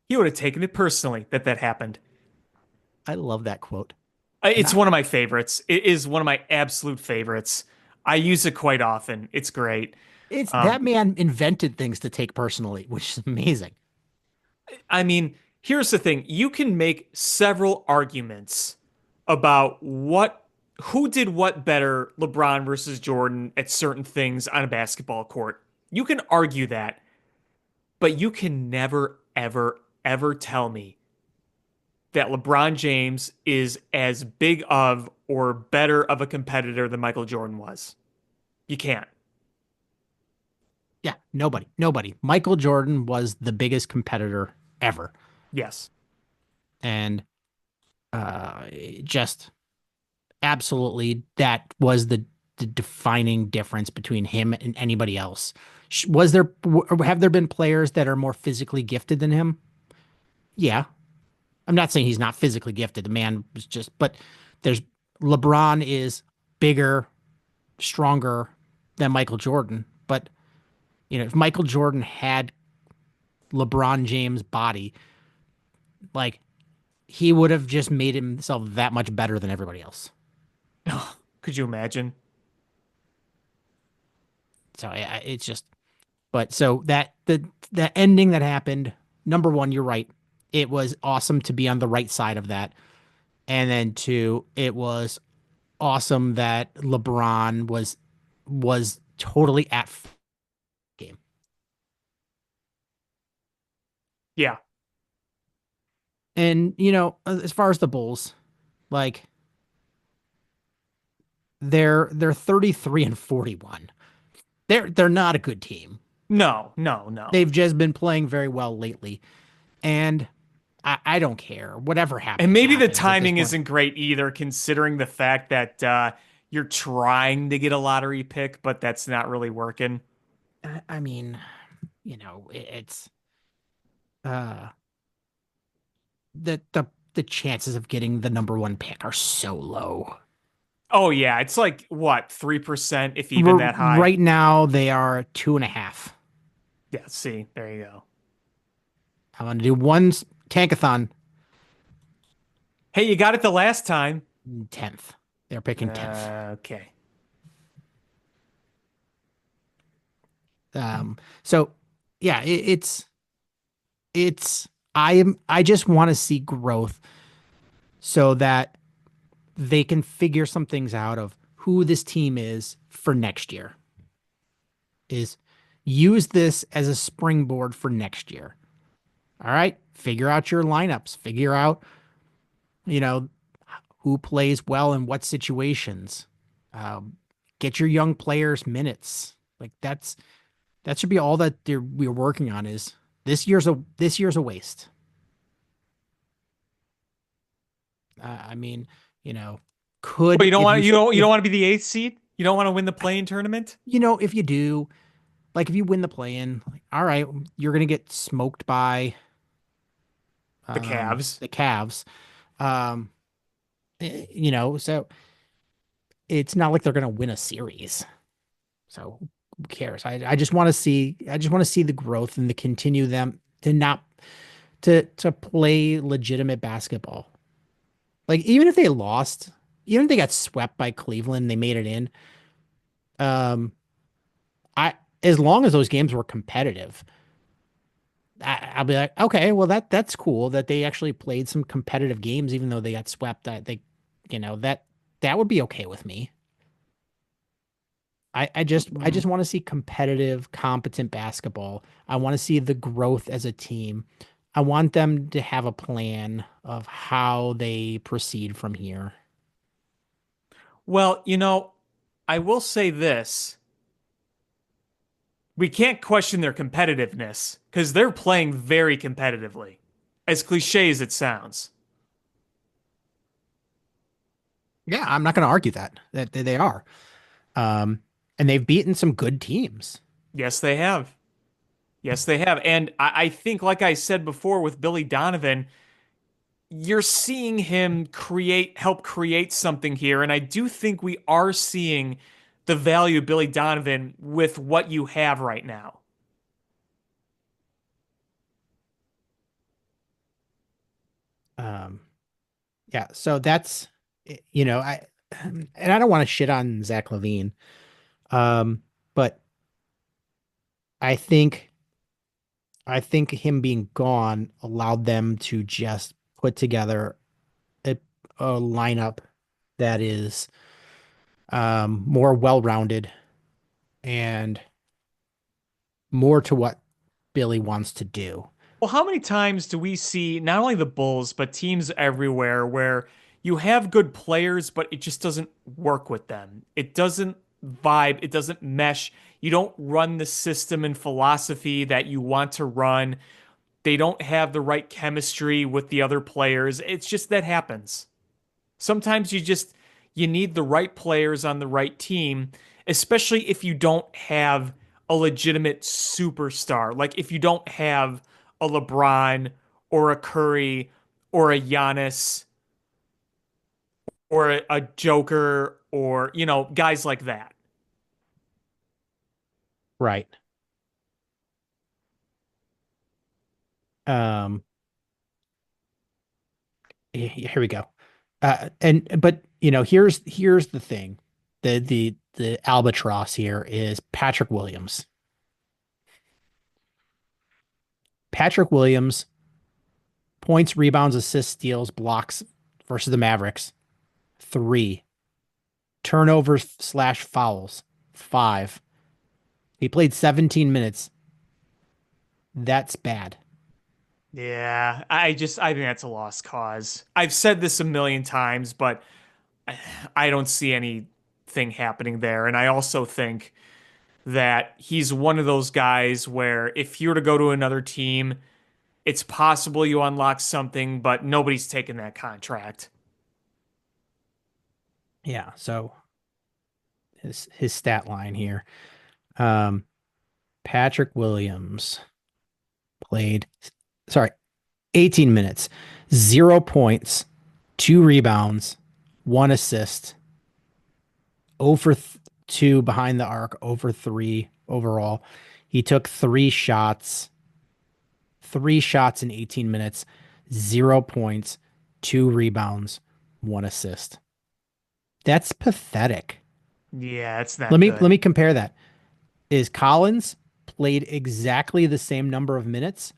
He would have taken it personally that happened. I love that quote. It's one of my favorites. It is one of my absolute favorites. I use it quite often. It's great. It's that man invented things to take personally, which is amazing. I mean, here's the thing. You can make several arguments about who did what better, LeBron versus Jordan at certain things on a basketball court. You can argue that, but you can never, ever, ever tell me that LeBron James is as big of or better of a competitor than Michael Jordan was. You can't. Yeah, nobody. Michael Jordan was the biggest competitor ever. Yes. And just absolutely that was the defining difference between him and anybody else. Have there been players that are more physically gifted than him? Yeah. I'm not saying he's not physically gifted. The man was but There's LeBron is bigger, stronger than Michael Jordan, but if Michael Jordan had LeBron James' body, like he would have just made himself that much better than everybody else. Could you imagine? So it's just, but so the ending that happened, number one, you're right. It was awesome to be on the right side of that. And then two, it was awesome that LeBron was totally at game. Yeah. And as far as the Bulls, like they're 33 and 41. They're not a good team. No, no, no. They've just been playing very well lately. And I don't care. Whatever And happens, maybe the happens at this timing point. isn't great either, considering the fact that you're trying to get a lottery pick, but that's not really working. I mean, it's uh the chances of getting the number one pick are so low. Oh yeah, it's like what, 3%, if even that high. Right now, they are 2.5. Yeah, see, there you go. I'm going to do one tankathon. Hey, you got it the last time. 10th. They're picking 10th. Okay. So yeah, it's I just want to see growth so that they can figure some things out of who this team is for next year. Is use this as a springboard for next year. All right, figure out your lineups, figure out, you know, who plays well in what situations. Get your young players minutes. Like that should be all that we're working on. Is this year's a waste. I mean, you know, Well, could you don't if want you you don't if want to be the eighth seed? You don't want to win the play-in tournament? if you do, like if you win the play-in, like, all right, you're gonna get smoked by The Cavs. the Cavs. Um, so it's not like they're gonna win a series. So who cares? I just want to see the growth and to continue them to not to play legitimate basketball. Like even if they lost, even if they got swept by Cleveland, they made it in. Um, I as long as those games were competitive, I'll be like, okay, well that's cool that they actually played some competitive games, even though they got swept. That would be okay with me. I just want to see competitive, competent basketball. I want to see the growth as a team. I want them to have a plan of how they proceed from here. Well, I will say this. We can't question their competitiveness because they're playing very competitively, as cliche as it sounds. Yeah, I'm not going to argue that they are. Um, and they've beaten some good teams. Yes, they have. Yes, they have. And I think, like I said before with Billy Donovan, you're seeing him help create something here. And I do think we are seeing the value of Billy Donovan with what you have right now. Um, yeah, so that's I and I don't want to shit on Zach LaVine. But I think him being gone allowed them to just put together a lineup that is more well-rounded and more to what Billy wants to do. Well, how many times do we see not only the Bulls, but teams everywhere where you have good players, but it just doesn't work with them? It doesn't vibe, it doesn't mesh. You don't run the system and philosophy that you want to run. They don't have the right chemistry with the other players. It's just that happens. Sometimes you need the right players on the right team, especially if you don't have a legitimate superstar. Like if you don't have a LeBron or a Curry or a Giannis or a Joker or, guys like that. Right. Um, Here we go. But here's the thing. The albatross here is Patrick Williams. Patrick Williams, points, rebounds, assists, steals, blocks versus the Mavericks, 3. Turnovers slash fouls, 5. He played 17 minutes. That's bad. Yeah, I think that's a lost cause. I've said this a million times, but I don't see anything happening there. And I also think that he's one of those guys where if you were to go to another team, it's possible you unlock something, but nobody's taking that contract. Yeah. So his stat line here. Um, Patrick Williams played, sorry, 18 minutes, 0 points, 2 rebounds, 1 assist, 0 for 2 behind the arc, 0 for 3 overall. He took 3 shots in 18 minutes, 0 points, 2 rebounds, 1 assist. That's pathetic. Yeah, it's Let not me let good. me compare that. Is Collins played exactly the same number of minutes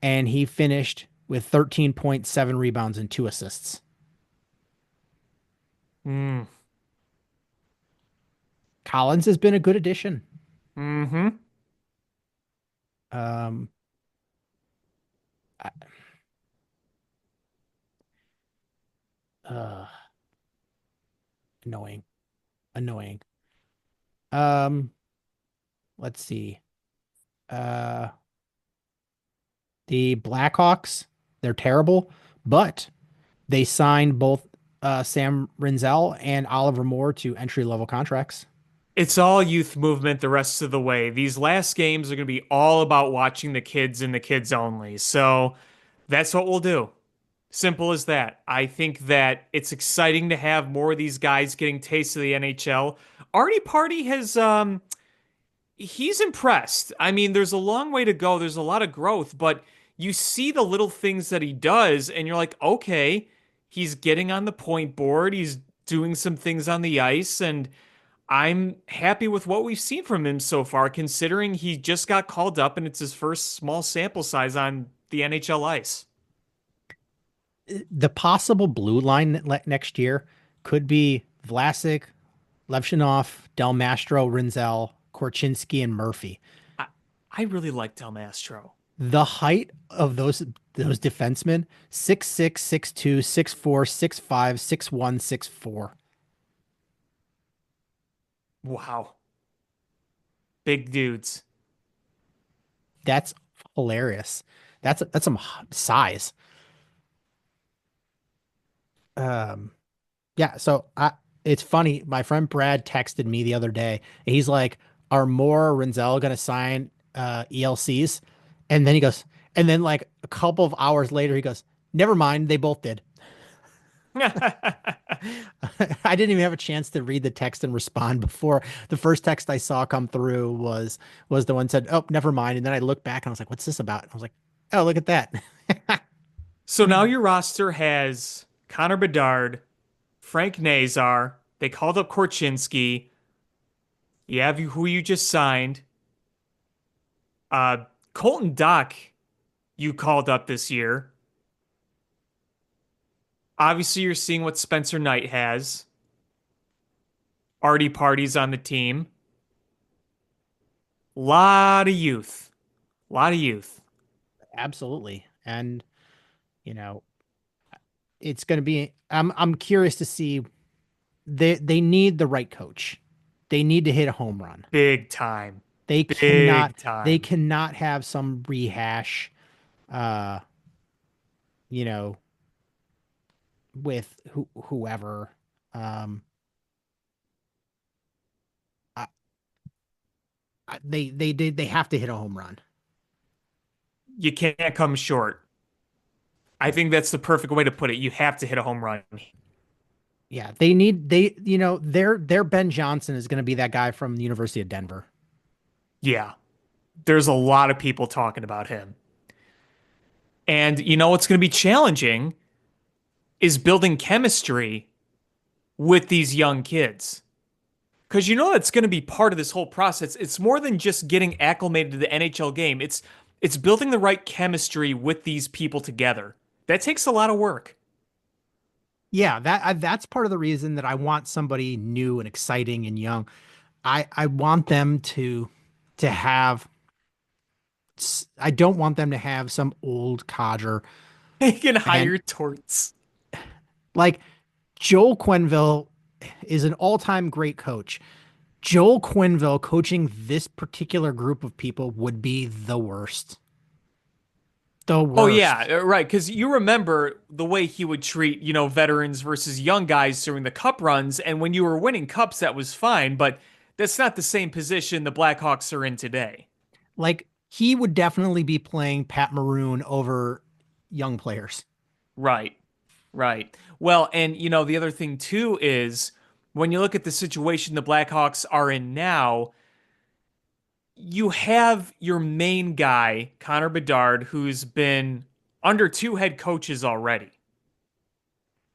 and he finished with 13.7 rebounds and 2 assists. Mm. Collins has been a good addition. Mm-hmm. Um, uh, Annoying, annoying. Um, let's see. Uh, the Blackhawks, they're terrible, but they signed both Sam Rinzel and Oliver Moore to entry level contracts. It's all youth movement the rest of the way. These last games are going to be all about watching the kids and the kids only. So that's what we'll do. Simple as that. I think that it's exciting to have more of these guys getting tastes of the NHL. Artie Party has he's impressed. I mean, there's a long way to go. There's a lot of growth, but you see the little things that he does and you're like, "Okay, he's getting on the point board. He's doing some things on the ice and I'm happy with what we've seen from him so far, considering he just got called up and it's his first small sample size on the NHL ice." The possible blue line next year could be Vlasic, Levshinov, Del Mastro, Rinzel, Korchinski, and Murphy. I, I really like Del Mastro. The height of those defensemen, 6'6", 6'2", 6'4", 6'5", 6'1", 6'4". Wow. Big dudes. That's hilarious. That's some size. Um, yeah. So it's funny. My friend Brad texted me the other day. And he's like, "Are Moore or Rinzel gonna sign ELCs?" And then he goes, and then like a couple of hours later, he goes, "Never mind. They both did." I didn't even have a chance to read the text and respond before the first text I saw come through was the one that said, "Oh, never mind." And then I looked back and I was like, "What's this about?" And I was like, "Oh, look at that." So now your roster has Connor Bedard, Frank Nazar. They called up Korchinski. You have who you just signed. Colton Dock, you called up this year. Obviously, you're seeing what Spencer Knight has. Artie Party's on the team. Lot of youth. Lot of youth. Absolutely. And you know, it's going to be I'm curious to see they need the right coach. They need to hit a home run. Big time. They cannot Big they time. cannot have some rehash uh you know with whoever. Um I, they have to hit a home run. You can't come short. I think that's the perfect way to put it. You have to hit a home run. Yeah, they need they you know their Ben Johnson is going to be that guy from the University of Denver. Yeah, there's a lot of people talking about him. And you know what's going to be challenging is building chemistry with these young kids. Because you know that's going to be part of this whole process. It's more than just getting acclimated to the NHL game. It's building the right chemistry with these people together. That takes a lot of work. Yeah, that's part of the reason that I want somebody new and exciting and young. I want them to have I don't want them to have some old codger You can and hire torts. like Joel Quenneville is an all-time great coach. Joel Quenneville coaching this particular group of people would be the worst. The Oh yeah, worst. right. Because you remember the way he would treat, veterans versus young guys during the cup runs, and when you were winning cups, that was fine. But that's not the same position the Blackhawks are in today. Like he would definitely be playing Pat Maroon over young players. Right, right. Well, and the other thing too is when you look at the situation the Blackhawks are in now, you have your main guy, Connor Bedard, who's been under two head coaches already.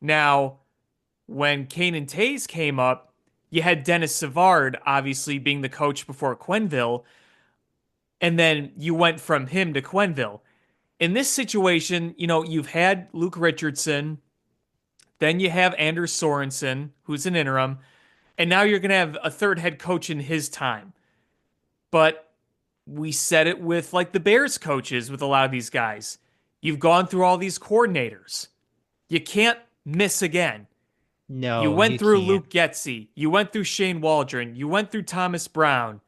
Now, when Kane and Tays came up, you had Dennis Savard obviously being the coach before Quenneville, and then you went from him to Quenneville. In this situation, you've had Luke Richardson, then you have Anders Sorensen, who's an interim, and now you're going to have a third head coach in his time. But we said it with like the Bears coaches with a lot of these guys. You've gone through all these coordinators. You can't miss again. You No, went you through can't. Luke Getzey. You went through Shane Waldron. You went through Thomas Brown.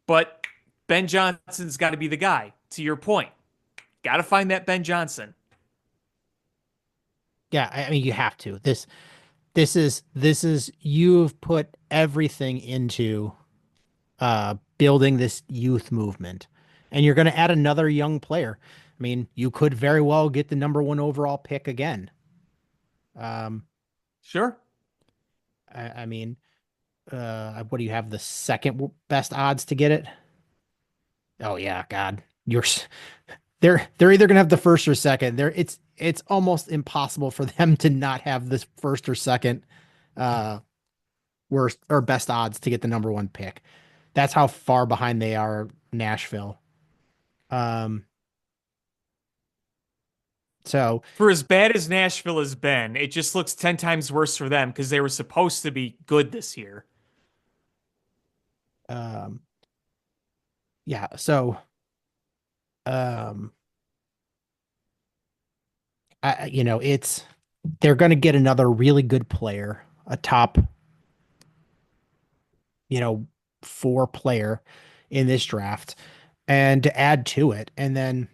But Ben Johnson's got to be the guy, to your point. Got to find that Ben Johnson. Yeah, I mean you have to. This is you've put everything into building this youth movement. And you're going to add another young player. I mean, you could very well get the number one overall pick again. Um, Sure. I mean, what do you have? The second best odds to get it? Oh yeah, God, they're either gonna have the first or second. It's almost impossible for them to not have this first or second uh worst or best odds to get the number one pick. That's how far behind they are, Nashville. Um, so For as bad as Nashville has been, it just looks 10 times worse for them because they were supposed to be good this year. um, yeah, so um, it's they're gonna get another really good player, a top, you know, four player in this draft, and to add to it, and then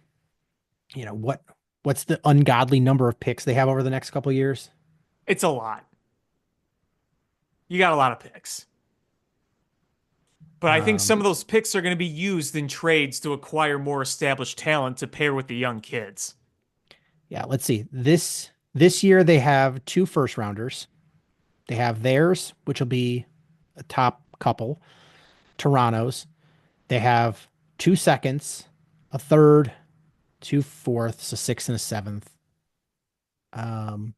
what's the ungodly number of picks they have over the next couple of years? It's a lot. You got a lot of picks. But I think some Um, of those picks are going to be used in trades to acquire more established talent to pair with the young kids. yeah, let's see. This year they have two first rounders. They have theirs, which will be a top couple, Toronto's. They have two seconds, a third, two fourths, a sixth, and a seventh. Um,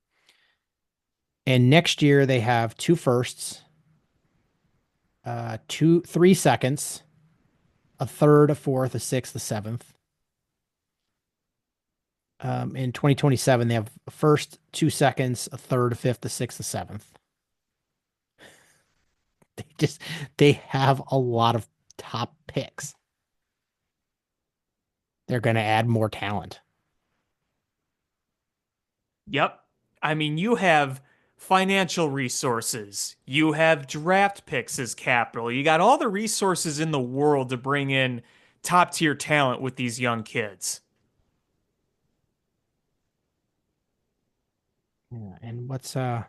and next year they have two firsts, three seconds, a third, a fourth, a sixth, a seventh. In 2027, they have a first, two seconds, a third, a fifth, a sixth, a seventh. They just they have a lot of top picks. They're going to add more talent. Yep. I mean, you have financial resources, you have draft picks as capital, you got all the resources in the world to bring in top tier talent with these young kids. Yeah, and what's I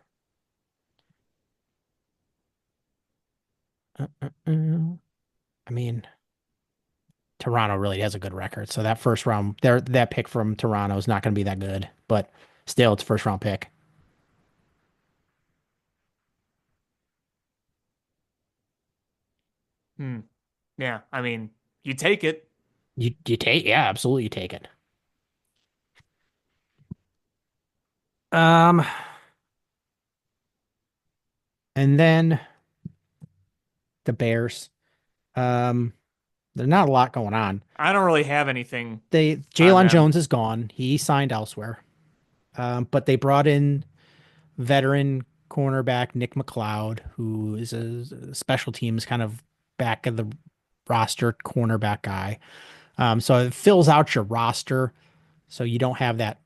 mean, Toronto really has a good record. So that first round, that pick from Toronto is not going to be that good, but still, it's a first round pick. Hmm. Yeah, I mean, you take it. You take, yeah, absolutely, you take it. Um, and then the Bears. Um, there's not a lot going on. I don't really have anything They on Jalen them. Jones is gone. He signed elsewhere. But they brought in veteran cornerback Nick McLeod, who is a special teams kind of back of the roster cornerback guy. So it fills out your roster, so you don't have that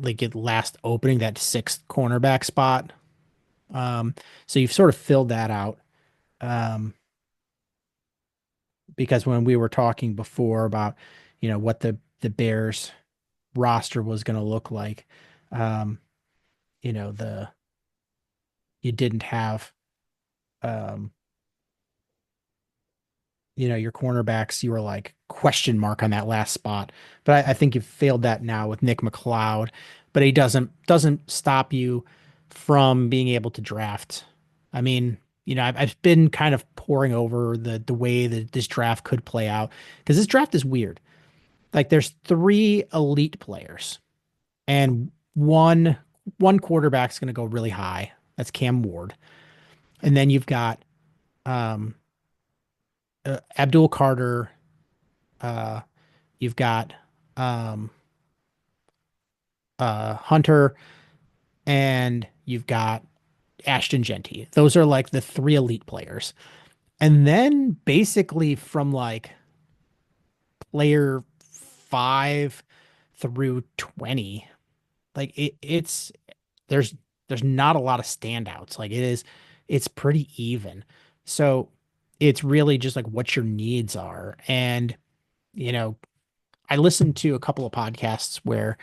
like last opening, that sixth cornerback spot. So you've sort of filled that out. Um, because when we were talking before about, what the Bears roster was going to look like, um, the you didn't have um, your cornerbacks, you were like question mark on that last spot. But I think you've failed that now with Nick McLeod. But he doesn't stop you from being able to draft. I mean, I've been kind of poring over the way that this draft could play out because this draft is weird. Like there's three elite players and one quarterback's going to go really high. That's Cam Ward. And then you've got um, Abdul Carter. Uh, you've got um, Hunter, and you've got Ashton Genty. Those are like the three elite players. And then basically from like player 5 through 20, like there's there's not a lot of standouts. Like it's pretty even. So it's really just like what your needs are. And, you know, I listened to a couple of podcasts where,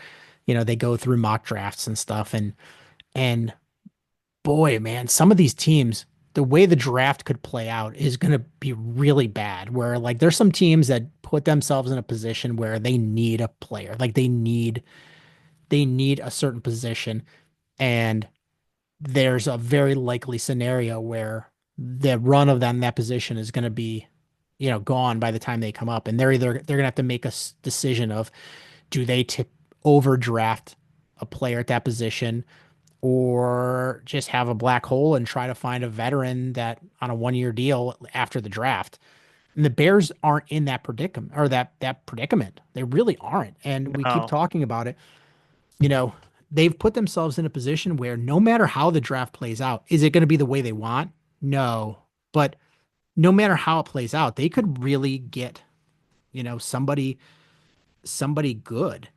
they go through mock drafts and stuff, and boy, man, some of these teams, the way the draft could play out is going to be really bad. Where like there's some teams that put themselves in a position where they need a player, like they need a certain position, and there's a very likely scenario where the run of them that position is going to be, gone by the time they come up, and they're going to have to make a decision of do they tip overdraft a player at that position or just have a black hole and try to find a veteran that on a 1 year deal after the draft. And the Bears aren't in that predicament or that predicament. They really aren't. And we keep No. talking about it. You know, they've put themselves in a position where no matter how the draft plays out, is it going to be the way they want? No. But no matter how it plays out, they could really get, somebody good.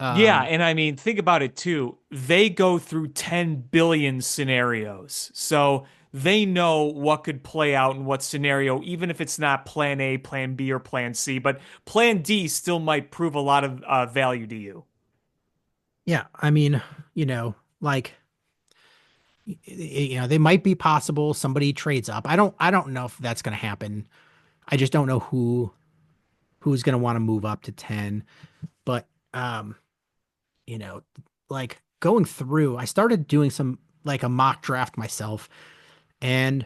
Yeah, Um, and I mean, think about it too. They go through 10 billion scenarios. So they know what could play out in what scenario, even if it's not plan A, plan B, or plan C. But plan D still might prove a lot of value to you. yeah, I mean, like they might be possible somebody trades up. I don't know if that's going to happen. I just don't know who's going to want to move up to 10. But um, you know, like going through, I started doing some like a mock draft myself, and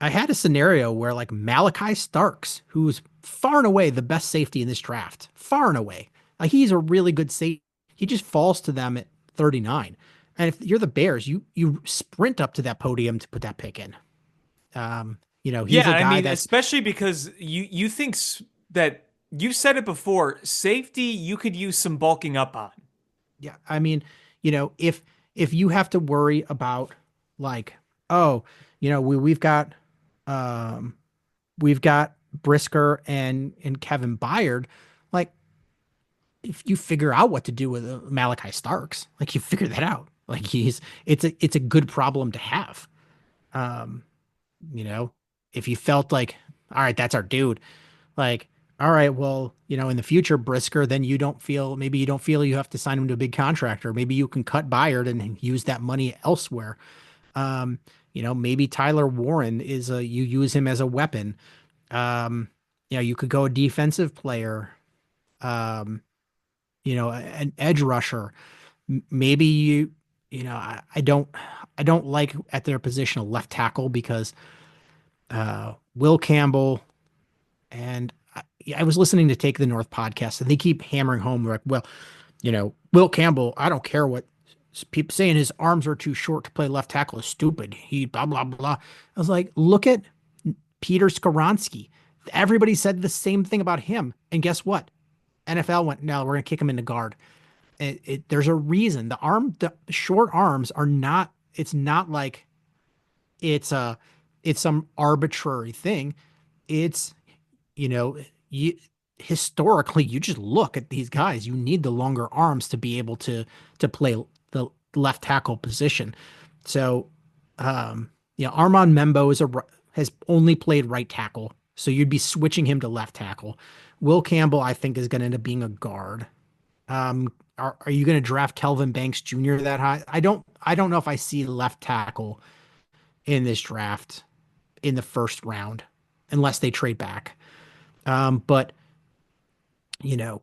I had a scenario where like Malachi Starks, who's far and away the best safety in this draft, far and away. Like he's a really good safety. He just falls to them at 39. And if you're the Bears, you sprint up to that podium to put that pick in. He's Yeah, a I guy mean, that, especially because you think that you said it before, safety you could use some bulking up on. yeah, I mean, if you have to worry about like, oh, um we've got Brisker and Kevin Byard, like if you figure out what to do with Malachi Starks, like you figure that out. Like it's a good problem to have. Um, you know, if you felt like, all right, that's our dude, like, all right, well, in the future, Brisker, then maybe you don't feel you have to sign him to a big contract, or maybe you can cut Byard and use that money elsewhere. Um, maybe Tyler Warren you use him as a weapon. Um, you could go a defensive player, um, an edge rusher. Maybe I don't like at their position a left tackle because Will Campbell, and I was listening to Take the North podcast, and they keep hammering home like, well, Will Campbell, I don't care what people saying his arms are too short to play left tackle is stupid. He blah blah blah. I was like, look at Peter Skoronski. Everybody said the same thing about him, and guess what? NFL went, no, we're gonna kick him into guard. There's a reason. The short arms are not. It's not like it's a it's some arbitrary thing. It's you know you historically you just look at these guys. You need the longer arms to be able to play the left tackle position. So, Armand Membo has only played right tackle, so you'd be switching him to left tackle. Will Campbell, I think, is going to end up being a guard. Are you going to draft Kelvin Banks Jr. that high? I don't know if I see left tackle in this draft in the first round unless they trade back. But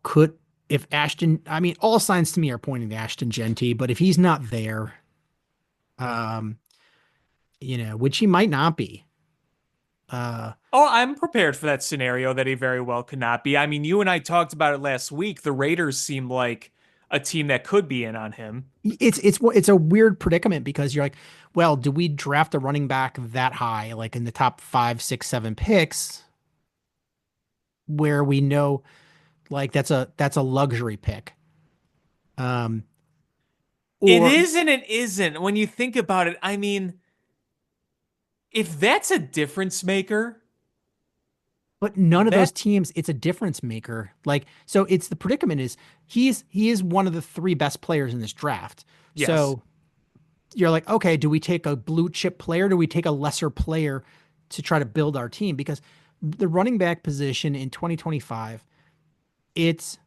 could if Ashton, I mean, all signs to me are pointing to Ashton Genty, but if he's not there, um, which he might not be. Oh, I'm prepared for that scenario that he very well could not be. I mean, you and I talked about it last week. The Raiders seem like a team that could be in on him. It's a weird predicament because you're like, well, do we draft a running back that high, like in the top 5, 6, 7 picks, where we know like that's a luxury pick. Um, It or is and it isn't. When you think about it, I mean, if that's a difference maker, But none of those that teams, it's a difference maker. Like, so it's the predicament is he is one of the three best players in this draft. yes. So you're like, okay, do we take a blue chip player? Do we take a lesser player to try to build our team? Because the running back position in 2025, it's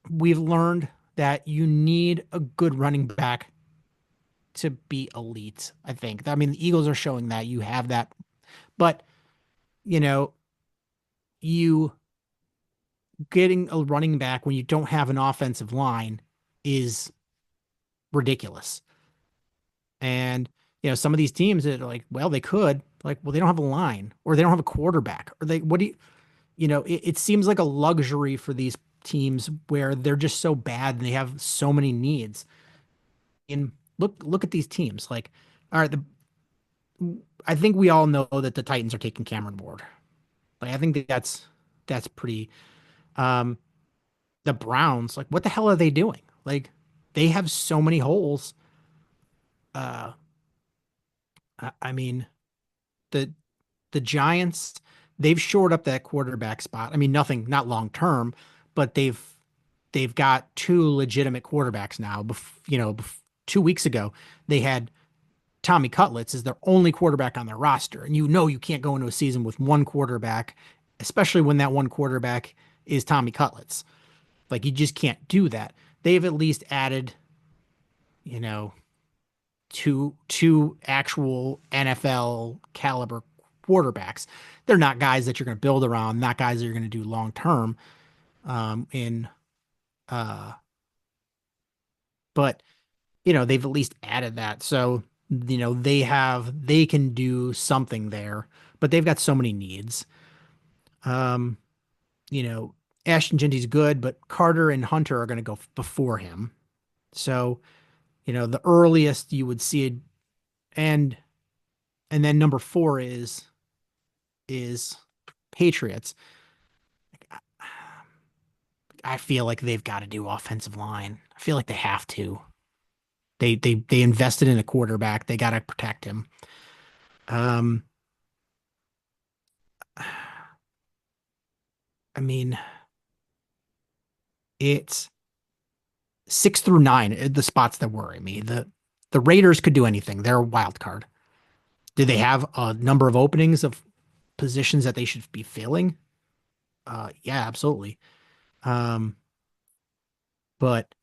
we've learned that you need a good running back to be elite, I think. I mean, the Eagles are showing that you have that, but you know, you getting a running back when you don't have an offensive line is ridiculous. And some of these teams that are like, well, they could, like, well, they don't have a line or they don't have a quarterback or they what do it seems like a luxury for these teams where they're just so bad and they have so many needs. And look at these teams. Like, all right, I think we all know that the Titans are taking Cameron Ward. Like, I think that's pretty. Um, the Browns, like, what the hell are they doing? Like, they have so many holes. Uh, I mean, the the Giants, they've shored up that quarterback spot. I mean, nothing, not long term, but they've got two legitimate quarterbacks now. 2 weeks ago, they had Tommy Cutlets as their only quarterback on their roster, and you can't go into a season with one quarterback, especially when that one quarterback is Tommy Cutlets. Like, you just can't do that. They've at least added, you know, two actual NFL caliber quarterbacks. They're not guys that you're going to build around, not guys that you're going to do long term. In uh, but they've at least added that, so they can do something there, but they've got so many needs. Um, you know, Ashton Genty's good, but Carter and Hunter are going to go before him. So, the earliest you would see it, and then number four is Patriots. I feel like they've got to do offensive line. I feel like they have to. They invested in a quarterback. They got to protect him. Um, I mean, it's 6 through 9, the spots that worry me. The Raiders could do anything. They're a wild card. Do they have a number of openings of positions that they should be filling? Yeah, absolutely. Um, but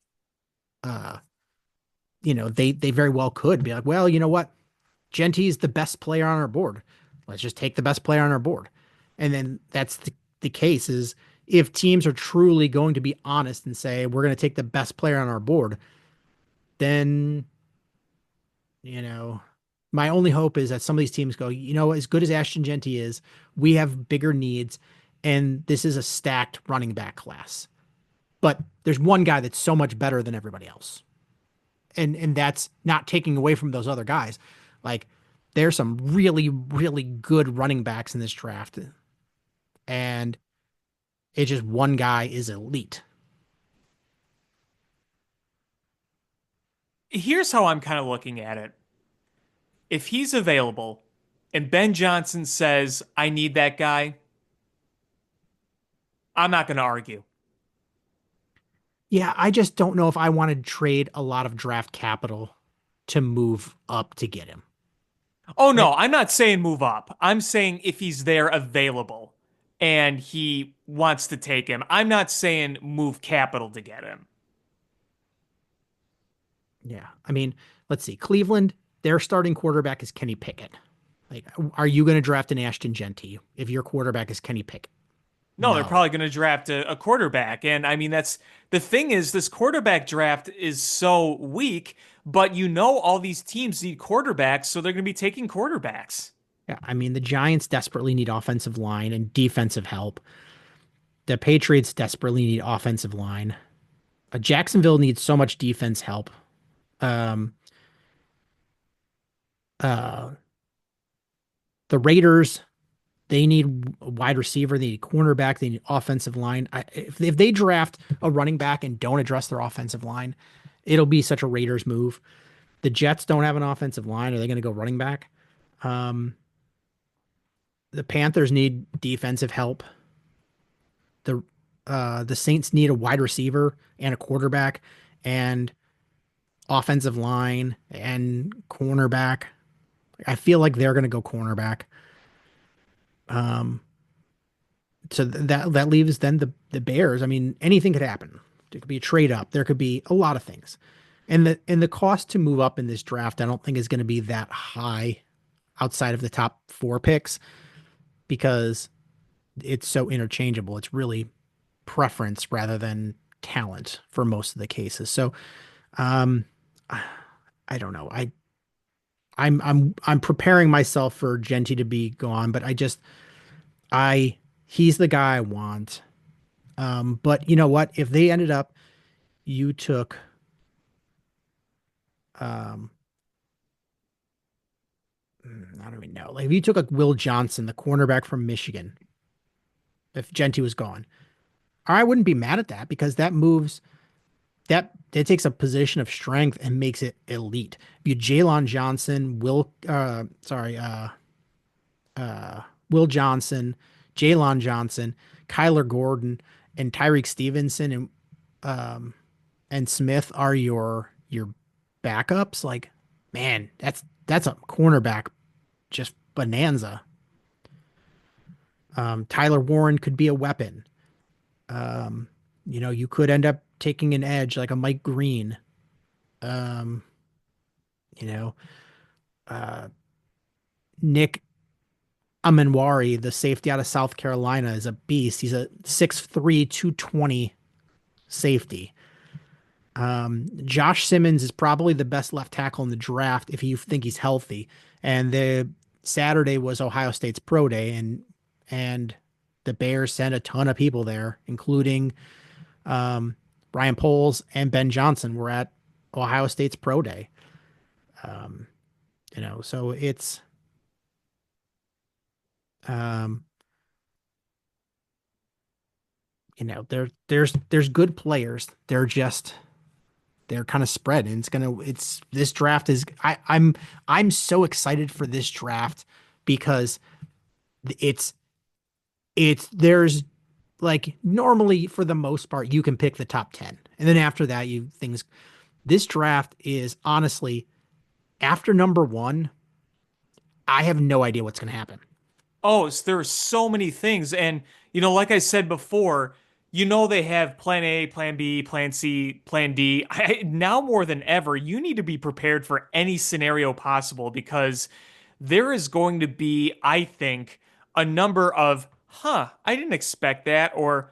uh, they very well could be like, well, you know what? Genty's the best player on our board. Let's just take the best player on our board. And then that's the case is if teams are truly going to be honest and say, we're going to take the best player on our board, then, you know, My only hope is that some of these teams go, as good as Ashton Genty is, we have bigger needs, and this is a stacked running back class. But there's one guy that's so much better than everybody else. And that's not taking away from those other guys. Like there's some really, really good running backs in this draft. And it's just one guy is elite. Here's how I'm kind of looking at it. If he's available and Ben Johnson says, I need that guy, I'm not going to argue. Yeah, I just don't know if I want to trade a lot of draft capital to move up to get him. Oh, no, I'm not saying move up. I'm saying if he's there available and he wants to take him. I'm not saying move capital to get him. Yeah. I mean, let's see. Cleveland, their starting quarterback is Kenny Pickett. Like, are you going to draft an Ashton Genty if your quarterback is Kenny Pickett? No, they're No. probably going to draft a quarterback. And I mean, that's the thing is this quarterback draft is so weak, but all these teams need quarterbacks, so they're going to be taking quarterbacks. Yeah. I mean, the Giants desperately need offensive line and defensive help. The Patriots desperately need offensive line. Jacksonville needs so much defense help. Um, uh, the Raiders, they need a wide receiver, they need cornerback, they need offensive line. If they draft a running back and don't address their offensive line, it'll be such a Raiders move. The Jets don't have an offensive line. Are they going to go running back? Um, the Panthers need defensive help. The Saints need a wide receiver and a quarterback and offensive line and cornerback. I feel like they're going to go cornerback. Um, so that leaves then the Bears. I mean, anything could happen. There could be a trade up. There could be a lot of things. And the cost to move up in this draft, I don't think is going to be that high outside of the top 4 picks because it's so interchangeable. It's really preference rather than talent for most of the cases. So, um, I don't know. I'm preparing myself for Genty to be gone, but he's the guy I want. But you know what? If they ended up, you took, um, I don't even know. Like if you took a Will Johnson, the cornerback from Michigan, if Genty was gone, I wouldn't be mad at that because that moves that it takes a position of strength and makes it elite. If you Jalen Johnson, Will Johnson, Jalen Johnson, Kyler Gordon, and Tyreek Stevenson and Smith are your backups. Like, man, that's a cornerback just bonanza. Tyler Warren could be a weapon. You could end up taking an edge like a Mike Green. Um, you know, uh, Nick Amenwari, the safety out of South Carolina, is a beast. He's a 6'3", 220 safety. Josh Simmons is probably the best left tackle in the draft if you think he's healthy. And the Saturday was Ohio State's pro day, and the Bears sent a ton of people there, including Brian Poles and Ben Johnson were at Ohio State's pro day. So it's um, there's good players. They're kind of spread, and this draft is I'm so excited for this draft because there's like normally for the most part you can pick the top 10, and then after that this draft is honestly after number 1 I have no idea what's going to happen. Oh, there are so many things. And, like I said before, they have plan A, plan B, plan C, plan D. Now more than ever, you need to be prepared for any scenario possible because there is going to be, I think, a number of, I didn't expect that, or,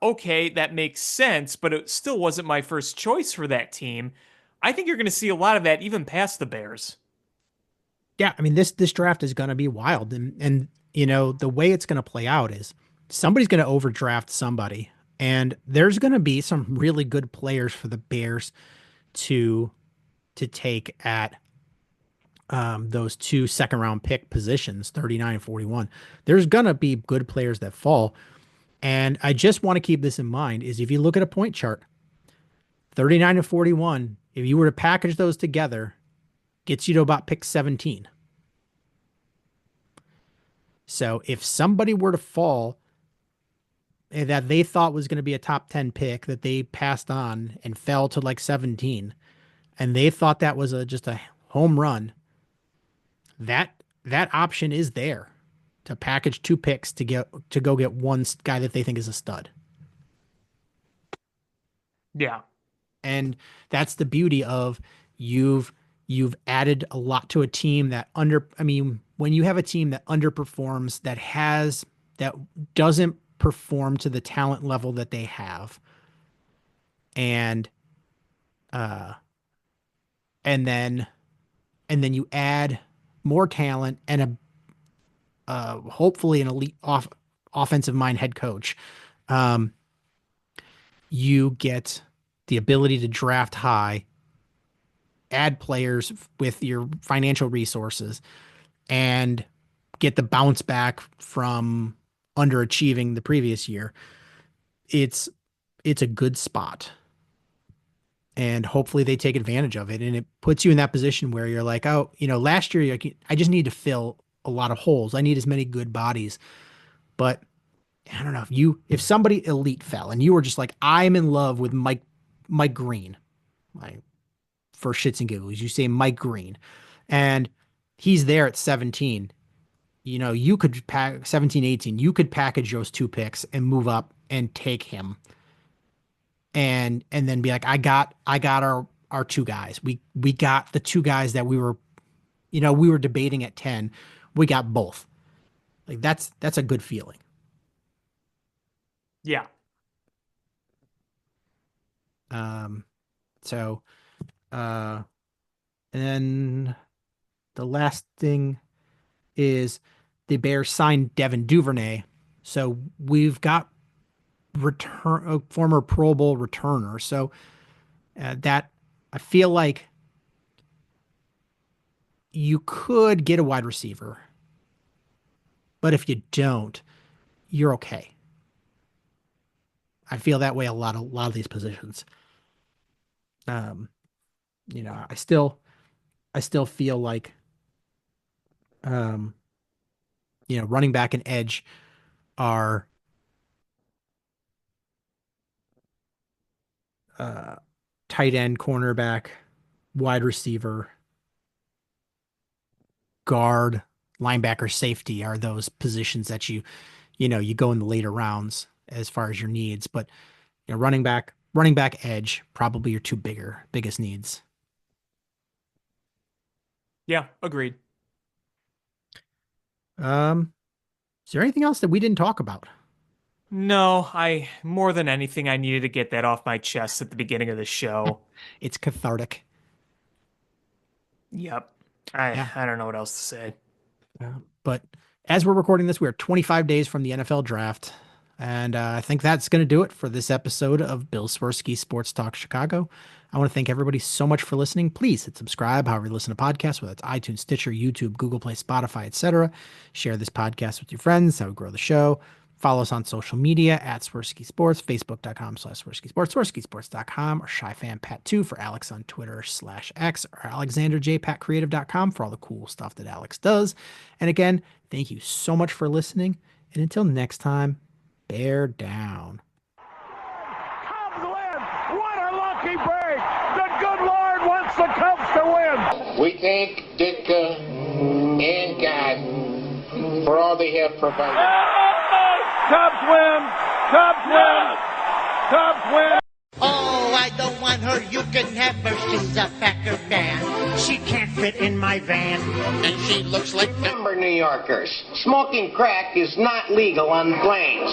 okay, that makes sense, but it still wasn't my first choice for that team. I think you're going to see a lot of that even past the Bears. Yeah, I mean this draft is going to be wild, and you know the way it's going to play out is somebody's going to overdraft somebody, and there's going to be some really good players for the Bears to take at those two second round pick positions, 39 and 41. There's going to be good players that fall, and I just want to keep this in mind: is if you look at a point chart, 39 and 41, if you were to package those together, gets you to about pick 17. So if somebody were to fall that they thought was going to be a top 10 pick that they passed on and fell to like 17, and they thought that was just a home run, that option is there to package two picks to go get one guy that they think is a stud. Yeah. And that's the beauty of you've added a lot to a team that when you have a team that underperforms, that doesn't perform to the talent level that they have, and then you add more talent and hopefully an elite offensive mind head coach, you get the ability to draft high, add players with your financial resources, and get the bounce back from underachieving the previous year. It's a good spot. And hopefully they take advantage of it. And it puts you in that position where you're like, oh, last year I just need to fill a lot of holes. I need as many good bodies. But I don't know if somebody elite fell and you were just like, I'm in love with Mike Green, like for shits and giggles, you say Mike Green, and he's there at 17. You could pack 17, 18. You could package those two picks and move up and take him. And then be like, I got our two guys. We got the two guys that we were debating at 10. We got both. Like that's a good feeling. Yeah. So and then the last thing is the Bears signed Devin Duvernay. So we've got a former Pro Bowl returner. So that I feel like you could get a wide receiver, but if you don't, you're okay. I feel that way a lot of these positions. I still feel like running back and edge are tight end, cornerback, wide receiver, guard, linebacker, safety are those positions that you go in the later rounds as far as your needs. But running back, edge, probably your two biggest needs. Yeah, agreed. Is there anything else that we didn't talk about? No, more than anything, I needed to get that off my chest at the beginning of the show. It's cathartic. Yep. I don't know what else to say. But as we're recording this, we are 25 days from the NFL draft. And I think that's going to do it for this episode of Bill Swerski Sports Talk Chicago. I want to thank everybody so much for listening. Please hit subscribe, however you listen to podcasts, whether it's iTunes, Stitcher, YouTube, Google Play, Spotify, etc. Share this podcast with your friends. That would grow the show. Follow us on social media at Swerski Sports, Facebook.com/Swerski Sports, SwerskiSports.com, or ShyFanPat2 for Alex on Twitter /X, or AlexanderJPatCreative.com for all the cool stuff that Alex does. And again, thank you so much for listening. And until next time, bear down. Cubs win! What a lucky break! The good Lord wants the Cubs to win! We thank Ditka and God for all they have provided. Cubs win! Cubs win! Cubs win! Oh, I don't want her. You can have her. She's a Packer fan. She can't fit in my van. And she looks like number New Yorkers. Smoking crack is not legal on planes.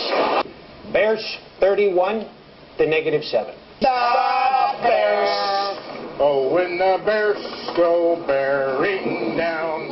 Bears 31 to -7. The Bears! Oh, when the Bears go bearing down